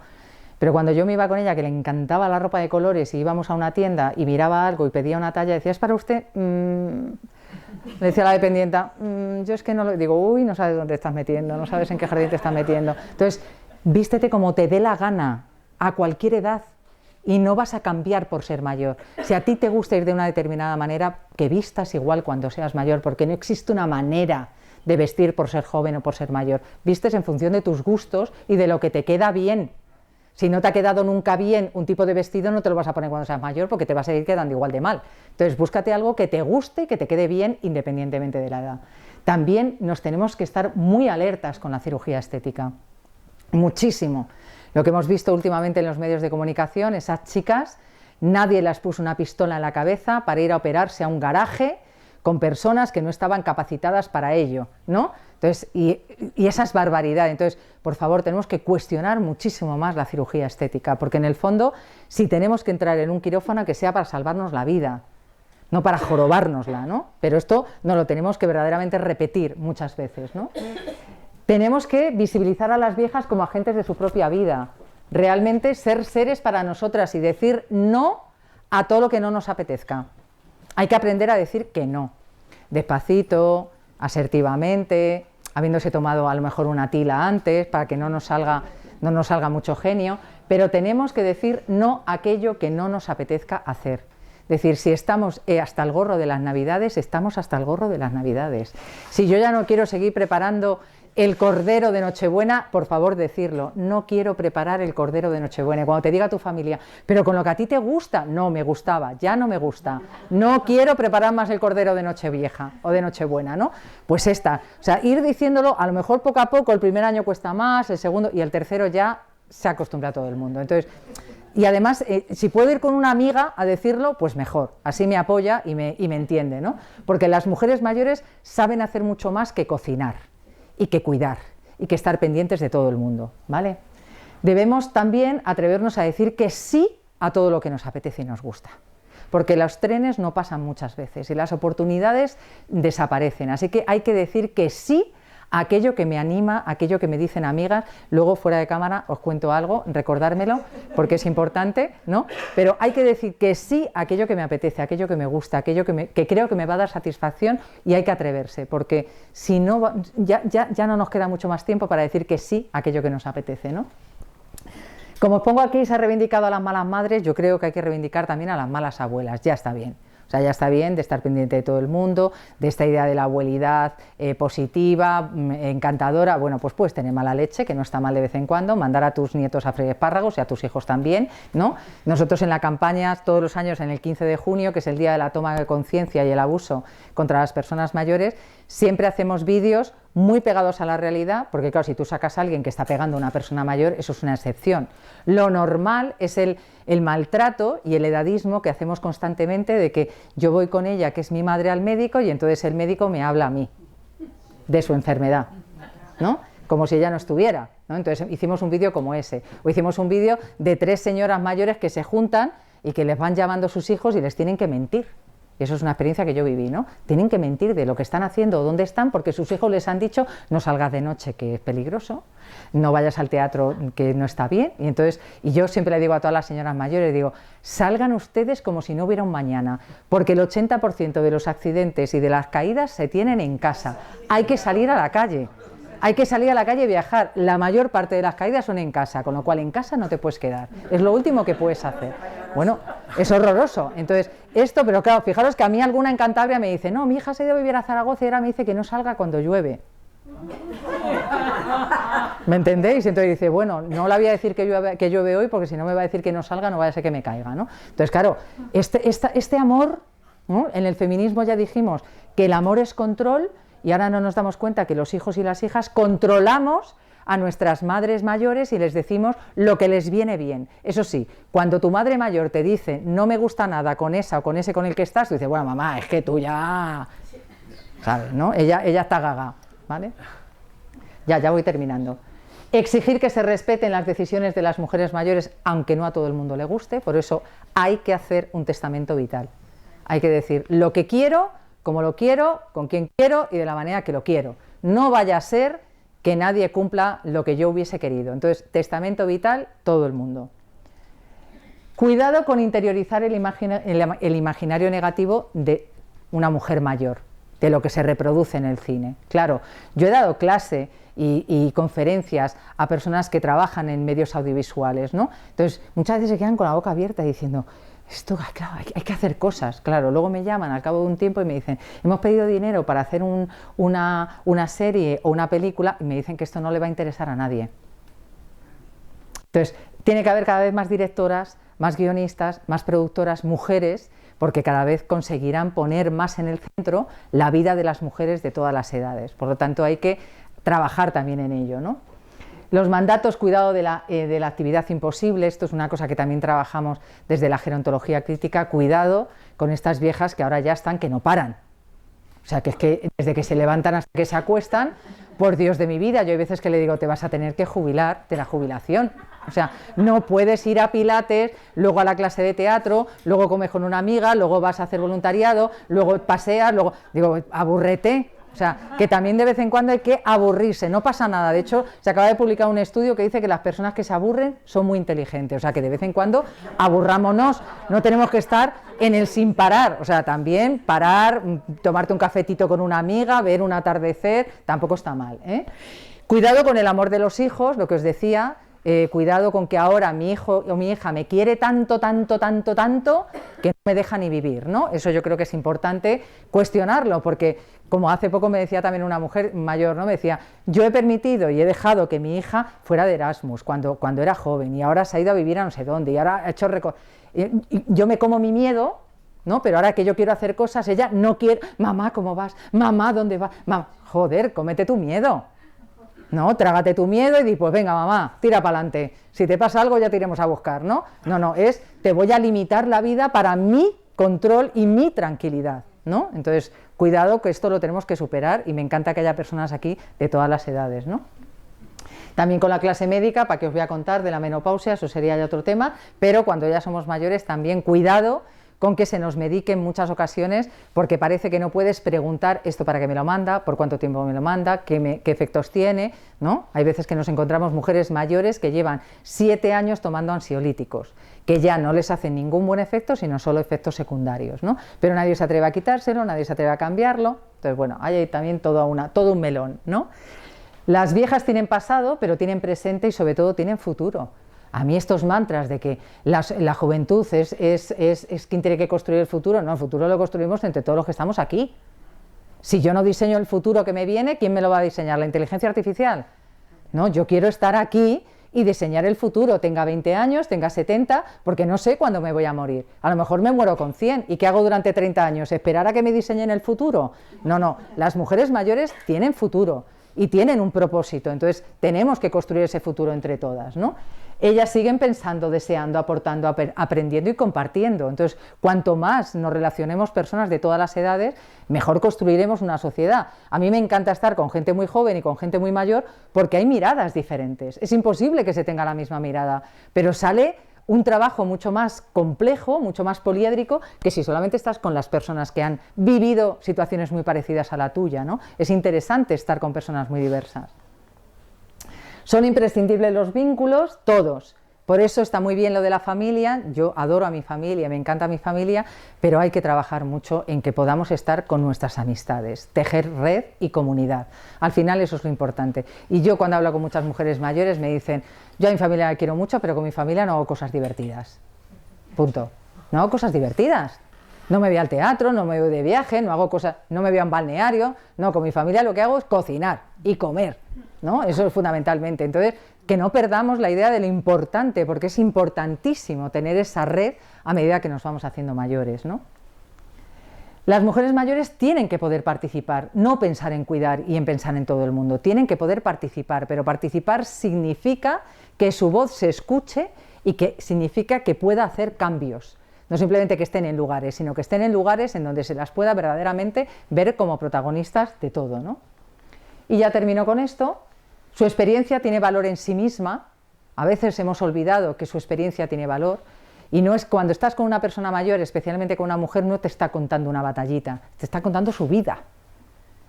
pero cuando yo me iba con ella, que le encantaba la ropa de colores, y íbamos a una tienda y miraba algo y pedía una talla, decía, ¿es para usted? Le decía a la dependienta, yo es que no lo... Digo, uy, no sabes dónde te estás metiendo, no sabes en qué jardín te estás metiendo. Entonces, vístete como te dé la gana, a cualquier edad, y no vas a cambiar por ser mayor. Si a ti te gusta ir de una determinada manera, que vistas igual cuando seas mayor, porque no existe una manera de vestir por ser joven o por ser mayor. Vistes en función de tus gustos y de lo que te queda bien. Si no te ha quedado nunca bien un tipo de vestido, no te lo vas a poner cuando seas mayor porque te va a seguir quedando igual de mal. Entonces, búscate algo que te guste y que te quede bien independientemente de la edad. También nos tenemos que estar muy alertas con la cirugía estética. Muchísimo. Lo que hemos visto últimamente en los medios de comunicación, esas chicas, nadie les puso una pistola en la cabeza para ir a operarse a un garaje con personas que no estaban capacitadas para ello, ¿no? Entonces, y esa es barbaridad. Entonces, por favor, tenemos que cuestionar muchísimo más la cirugía estética, porque en el fondo, si tenemos que entrar en un quirófano, que sea para salvarnos la vida, no para jorobárnosla, ¿no? Pero esto no lo tenemos que verdaderamente repetir muchas veces, ¿no? Tenemos que visibilizar a las viejas como agentes de su propia vida, realmente ser seres para nosotras y decir no a todo lo que no nos apetezca. Hay que aprender a decir que no, despacito, asertivamente, habiéndose tomado a lo mejor una tila antes para que no nos salga mucho genio, pero tenemos que decir no a aquello que no nos apetezca hacer. Es decir, si estamos hasta el gorro de las Navidades, estamos hasta el gorro de las Navidades. Si yo ya no quiero seguir preparando el cordero de Nochebuena, por favor decirlo, no quiero preparar el cordero de Nochebuena. Y cuando te diga tu familia, pero con lo que a ti te gusta, no me gustaba, ya no me gusta, no quiero preparar más el cordero de Nochevieja o de Nochebuena, ¿no? Pues esta, o sea, ir diciéndolo, a lo mejor poco a poco, el primer año cuesta más, el segundo y el tercero ya se acostumbra a todo el mundo. Entonces, y además, si puedo ir con una amiga a decirlo, pues mejor, así me apoya y me entiende, ¿no? Porque las mujeres mayores saben hacer mucho más que cocinar y que cuidar y que estar pendientes de todo el mundo, ¿vale? Debemos también atrevernos a decir que sí a todo lo que nos apetece y nos gusta, porque los trenes no pasan muchas veces y las oportunidades desaparecen, así que hay que decir que sí a aquello que me anima, aquello que me dicen amigas. Luego fuera de cámara os cuento algo, recordármelo porque es importante, ¿no? Pero hay que decir que sí a aquello que me apetece, aquello que me gusta, aquello que creo que me va a dar satisfacción, y hay que atreverse, porque si no, ya no nos queda mucho más tiempo para decir que sí a aquello que nos apetece, ¿no? Como os pongo aquí, se ha reivindicado a las malas madres, yo creo que hay que reivindicar también a las malas abuelas, ya está bien. O sea, ya está bien de estar pendiente de todo el mundo, de esta idea de la abuelidad positiva, encantadora. Bueno, pues puedes tener mala leche, que no está mal de vez en cuando, mandar a tus nietos a freír espárragos y a tus hijos también, ¿no? Nosotros en la campaña, todos los años, en el 15 de junio, que es el día de la toma de conciencia y el abuso contra las personas mayores, Siempre hacemos vídeos muy pegados a la realidad, porque claro, si tú sacas a alguien que está pegando a una persona mayor, eso es una excepción. Lo normal es el maltrato y el edadismo que hacemos constantemente, de que yo voy con ella, que es mi madre, al médico, y entonces el médico me habla a mí de su enfermedad, ¿no? Como si ella no estuviera, ¿no? Entonces hicimos un vídeo como ese, o hicimos un vídeo de 3 señoras mayores que se juntan y que les van llamando sus hijos y les tienen que mentir. Y eso es una experiencia que yo viví, ¿no? Tienen que mentir de lo que están haciendo o dónde están, porque sus hijos les han dicho: no salgas de noche, que es peligroso, no vayas al teatro, que no está bien. Y yo siempre le digo a todas las señoras mayores, digo: salgan ustedes como si no hubiera un mañana, porque el 80% de los accidentes y de las caídas se tienen en casa. Hay que salir a la calle. Hay que salir a la calle y viajar. La mayor parte de las caídas son en casa, con lo cual en casa no te puedes quedar. Es lo último que puedes hacer. Bueno, es horroroso. Entonces, pero claro, fijaros que a mí alguna en Cantabria me dice: no, mi hija se ha ido a vivir a Zaragoza y ahora me dice que no salga cuando llueve. ¿Me entendéis? Entonces dice: bueno, no le voy a decir que llueve hoy, porque si no me va a decir que no salga, no vaya a ser que me caiga, ¿no? Entonces, claro, este amor, ¿no? En el feminismo ya dijimos que el amor es control. Y ahora no nos damos cuenta que los hijos y las hijas controlamos a nuestras madres mayores y les decimos lo que les viene bien. Eso sí, cuando tu madre mayor te dice: no me gusta nada con esa o con ese con el que estás, tú dices: bueno, mamá, es que tú ya... ¿Sabes, no? Ella está gaga, ¿vale? Ya voy terminando. Exigir que se respeten las decisiones de las mujeres mayores, aunque no a todo el mundo le guste. Por eso hay que hacer un testamento vital. Hay que decir lo que quiero, como lo quiero, con quien quiero y de la manera que lo quiero. No vaya a ser que nadie cumpla lo que yo hubiese querido. Entonces, testamento vital, todo el mundo. Cuidado con interiorizar el imaginario negativo de una mujer mayor, de lo que se reproduce en el cine. Claro, yo he dado clase y conferencias a personas que trabajan en medios audiovisuales, ¿no? Entonces, muchas veces se quedan con la boca abierta diciendo: esto, claro, hay que hacer cosas. Claro, luego me llaman al cabo de un tiempo y me dicen: hemos pedido dinero para hacer una serie o una película, y me dicen que esto no le va a interesar a nadie. Entonces, tiene que haber cada vez más directoras, más guionistas, más productoras, mujeres, porque cada vez conseguirán poner más en el centro la vida de las mujeres de todas las edades. Por lo tanto, hay que trabajar también en ello, ¿no? Los mandatos, cuidado de la actividad imposible. Esto es una cosa que también trabajamos desde la gerontología crítica. Cuidado con estas viejas que ahora ya están, que no paran. O sea, que es que desde que se levantan hasta que se acuestan, por Dios de mi vida, yo hay veces que le digo: te vas a tener que jubilar de la jubilación. O sea, no puedes ir a pilates, luego a la clase de teatro, luego comes con una amiga, luego vas a hacer voluntariado, luego paseas, luego... Digo, abúrrete. O sea, que también de vez en cuando hay que aburrirse, no pasa nada. De hecho, se acaba de publicar un estudio que dice que las personas que se aburren son muy inteligentes. O sea, que de vez en cuando aburrámonos, no tenemos que estar en el sin parar. O sea, también parar, tomarte un cafetito con una amiga, ver un atardecer, tampoco está mal, ¿eh? Cuidado con el amor de los hijos, lo que os decía. Cuidado con que ahora mi hijo o mi hija me quiere tanto, que no me deja ni vivir, ¿no? Eso yo creo que es importante cuestionarlo, porque como hace poco me decía también una mujer mayor, ¿no? Me decía: yo he permitido y he dejado que mi hija fuera de Erasmus cuando era joven, y ahora se ha ido a vivir a no sé dónde, y ahora ha hecho y yo me como mi miedo, ¿no? Pero ahora que yo quiero hacer cosas, ella no quiere. Mamá, ¿cómo vas? Mamá, ¿dónde vas? Joder, cómete tu miedo. No, trágate tu miedo y di: pues venga, mamá, tira para adelante. Si te pasa algo ya te iremos a buscar, ¿no? No, te voy a limitar la vida para mi control y mi tranquilidad, ¿no? Entonces, cuidado, que esto lo tenemos que superar, y me encanta que haya personas aquí de todas las edades, ¿no? También con la clase médica, para que os voy a contar de la menopausia, eso sería ya otro tema, pero cuando ya somos mayores también cuidado con que se nos medique en muchas ocasiones, porque parece que no puedes preguntar: esto para qué me lo manda, por cuánto tiempo me lo manda, qué efectos tiene, ¿no? Hay veces que nos encontramos mujeres mayores que llevan 7 años tomando ansiolíticos, que ya no les hacen ningún buen efecto, sino solo efectos secundarios, ¿no? Pero nadie se atreve a quitárselo, nadie se atreve a cambiarlo. Entonces, bueno, hay también todo un melón, ¿no? Las viejas tienen pasado, pero tienen presente y sobre todo tienen futuro. A mí estos mantras de que la juventud es quien tiene que construir el futuro, no, el futuro lo construimos entre todos los que estamos aquí. Si yo no diseño el futuro que me viene, ¿quién me lo va a diseñar? ¿La inteligencia artificial? No, yo quiero estar aquí y diseñar el futuro, tenga 20 años, tenga 70, porque no sé cuándo me voy a morir. A lo mejor me muero con 100. ¿Y qué hago durante 30 años? ¿Esperar a que me diseñen el futuro? No, no, las mujeres mayores tienen futuro y tienen un propósito, entonces tenemos que construir ese futuro entre todas, ¿no? Ellas siguen pensando, deseando, aportando, aprendiendo y compartiendo. Entonces, cuanto más nos relacionemos personas de todas las edades, mejor construiremos una sociedad. A mí me encanta estar con gente muy joven y con gente muy mayor porque hay miradas diferentes. Es imposible que se tenga la misma mirada, pero sale un trabajo mucho más complejo, mucho más poliédrico, que si solamente estás con las personas que han vivido situaciones muy parecidas a la tuya, ¿no? Es interesante estar con personas muy diversas. Son imprescindibles los vínculos, todos. Por eso está muy bien lo de la familia. Yo adoro a mi familia, me encanta mi familia, pero hay que trabajar mucho en que podamos estar con nuestras amistades, tejer red y comunidad. Al final eso es lo importante. Y yo cuando hablo con muchas mujeres mayores me dicen, yo a mi familia la quiero mucho, pero con mi familia no hago cosas divertidas. Punto. No hago cosas divertidas. No me voy al teatro, no me voy de viaje, no hago cosas, no me voy a un balneario. No, con mi familia lo que hago es cocinar y comer, ¿no? Eso es fundamentalmente. Entonces, que no perdamos la idea de lo importante, porque es importantísimo tener esa red a medida que nos vamos haciendo mayores, ¿no? Las mujeres mayores tienen que poder participar, no pensar en cuidar y en pensar en todo el mundo, tienen que poder participar, pero participar significa que su voz se escuche y que significa que pueda hacer cambios. No simplemente que estén en lugares, sino que estén en lugares en donde se las pueda verdaderamente ver como protagonistas de todo, ¿no? Y ya termino con esto. Su experiencia tiene valor en sí misma. A veces hemos olvidado que su experiencia tiene valor. Y no es cuando estás con una persona mayor, especialmente con una mujer, no te está contando una batallita, te está contando su vida.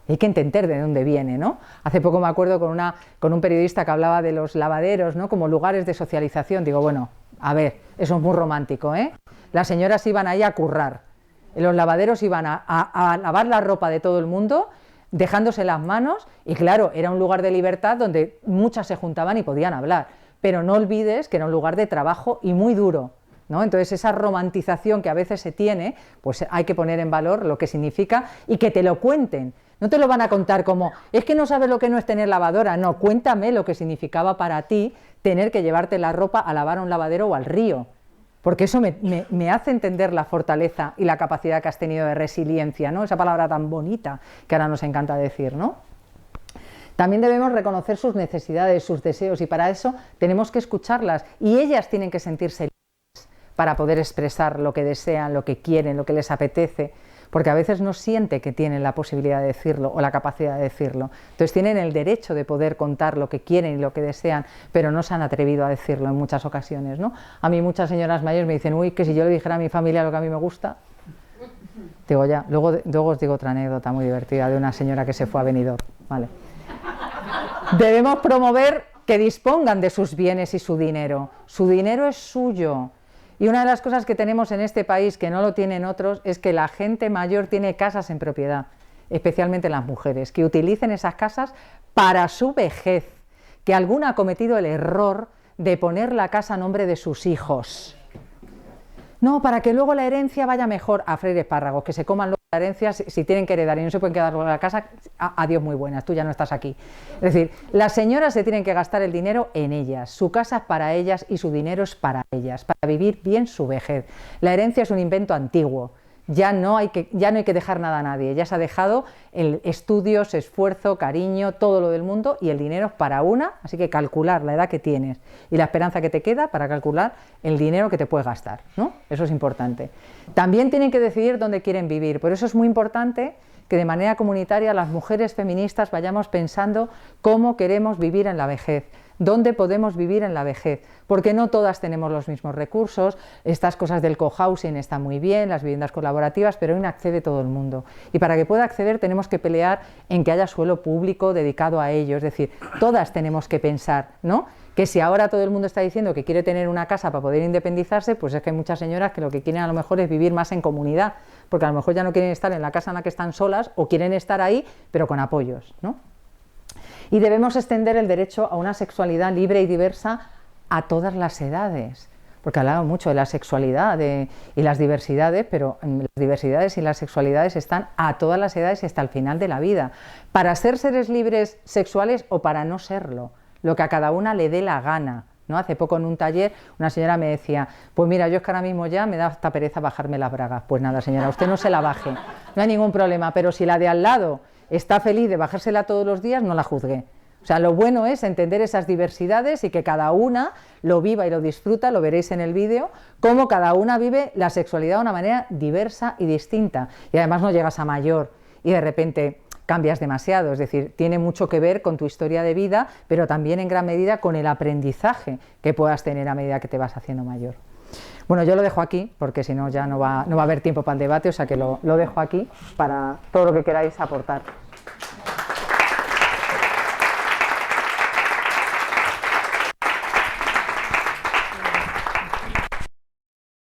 Hay que entender de dónde viene, ¿no? Hace poco me acuerdo con un periodista que hablaba de los lavaderos, ¿no? Como lugares de socialización. Digo, bueno, a ver, eso es muy romántico, ¿eh? Las señoras iban ahí a currar, los lavaderos iban a lavar la ropa de todo el mundo, dejándose las manos, y claro, era un lugar de libertad donde muchas se juntaban y podían hablar, pero no olvides que era un lugar de trabajo y muy duro, ¿no? Entonces esa romantización que a veces se tiene, pues hay que poner en valor lo que significa y que te lo cuenten. No te lo van a contar como, es que no sabes lo que no es tener lavadora. No, cuéntame lo que significaba para ti tener que llevarte la ropa a lavar a un lavadero o al río, porque eso me hace entender la fortaleza y la capacidad que has tenido de resiliencia, ¿no? Esa palabra tan bonita que ahora nos encanta decir, ¿no? También debemos reconocer sus necesidades, sus deseos, y para eso tenemos que escucharlas, y ellas tienen que sentirse libres para poder expresar lo que desean, lo que quieren, lo que les apetece, porque a veces no siente que tienen la posibilidad de decirlo o la capacidad de decirlo. Entonces tienen el derecho de poder contar lo que quieren y lo que desean, pero no se han atrevido a decirlo en muchas ocasiones, ¿no? A mí muchas señoras mayores me dicen, uy, que si yo le dijera a mi familia lo que a mí me gusta. Digo, ya, luego os digo otra anécdota muy divertida de una señora que se fue a Benidorm, ¿vale? Debemos promover que dispongan de sus bienes y su dinero. Su dinero es suyo. Y una de las cosas que tenemos en este país que no lo tienen otros es que la gente mayor tiene casas en propiedad, especialmente las mujeres, que utilicen esas casas para su vejez, que alguna ha cometido el error de poner la casa a nombre de sus hijos. No, para que luego la herencia vaya mejor. A freír espárragos, que se coman luego la herencia si tienen que heredar y no se pueden quedar con la casa, adiós muy buenas, tú ya no estás aquí. Es decir, las señoras se tienen que gastar el dinero en ellas, su casa es para ellas y su dinero es para ellas, para vivir bien su vejez. La herencia es un invento antiguo. Ya no hay que dejar nada a nadie, ya se ha dejado estudios, esfuerzo, cariño, todo lo del mundo, y el dinero es para una, así que calcular la edad que tienes y la esperanza que te queda para calcular el dinero que te puedes gastar, ¿no? Eso es importante. También tienen que decidir dónde quieren vivir, por eso es muy importante que de manera comunitaria las mujeres feministas vayamos pensando cómo queremos vivir en la vejez, dónde podemos vivir en la vejez, porque no todas tenemos los mismos recursos. Estas cosas del cohousing están muy bien, las viviendas colaborativas, pero hoy no accede todo el mundo, y para que pueda acceder tenemos que pelear en que haya suelo público dedicado a ello, es decir, todas tenemos que pensar, ¿no?, que si ahora todo el mundo está diciendo que quiere tener una casa para poder independizarse, pues es que hay muchas señoras que lo que quieren a lo mejor es vivir más en comunidad, porque a lo mejor ya no quieren estar en la casa en la que están solas, o quieren estar ahí pero con apoyos, ¿no? Y debemos extender el derecho a una sexualidad libre y diversa a todas las edades, porque hablamos mucho de la sexualidad y las diversidades, pero las diversidades y las sexualidades están a todas las edades y hasta el final de la vida, para ser seres libres sexuales o para no serlo. lo que a cada una le dé la gana, ¿no? Hace poco en un taller una señora me decía, pues mira, yo es que ahora mismo ya me da hasta pereza bajarme las bragas. Pues nada, señora, usted no se la baje, no hay ningún problema, pero si la de al lado está feliz de bajársela todos los días, no la juzgue. O sea, lo bueno es entender esas diversidades y que cada una lo viva y lo disfruta, lo veréis en el vídeo, cómo cada una vive la sexualidad de una manera diversa y distinta. Y además no llegas a mayor y de repente cambias demasiado, es decir, tiene mucho que ver con tu historia de vida, pero también en gran medida con el aprendizaje que puedas tener a medida que te vas haciendo mayor. Bueno, yo lo dejo aquí, porque si no ya no va a haber tiempo para el debate, o sea que lo dejo aquí para todo lo que queráis aportar.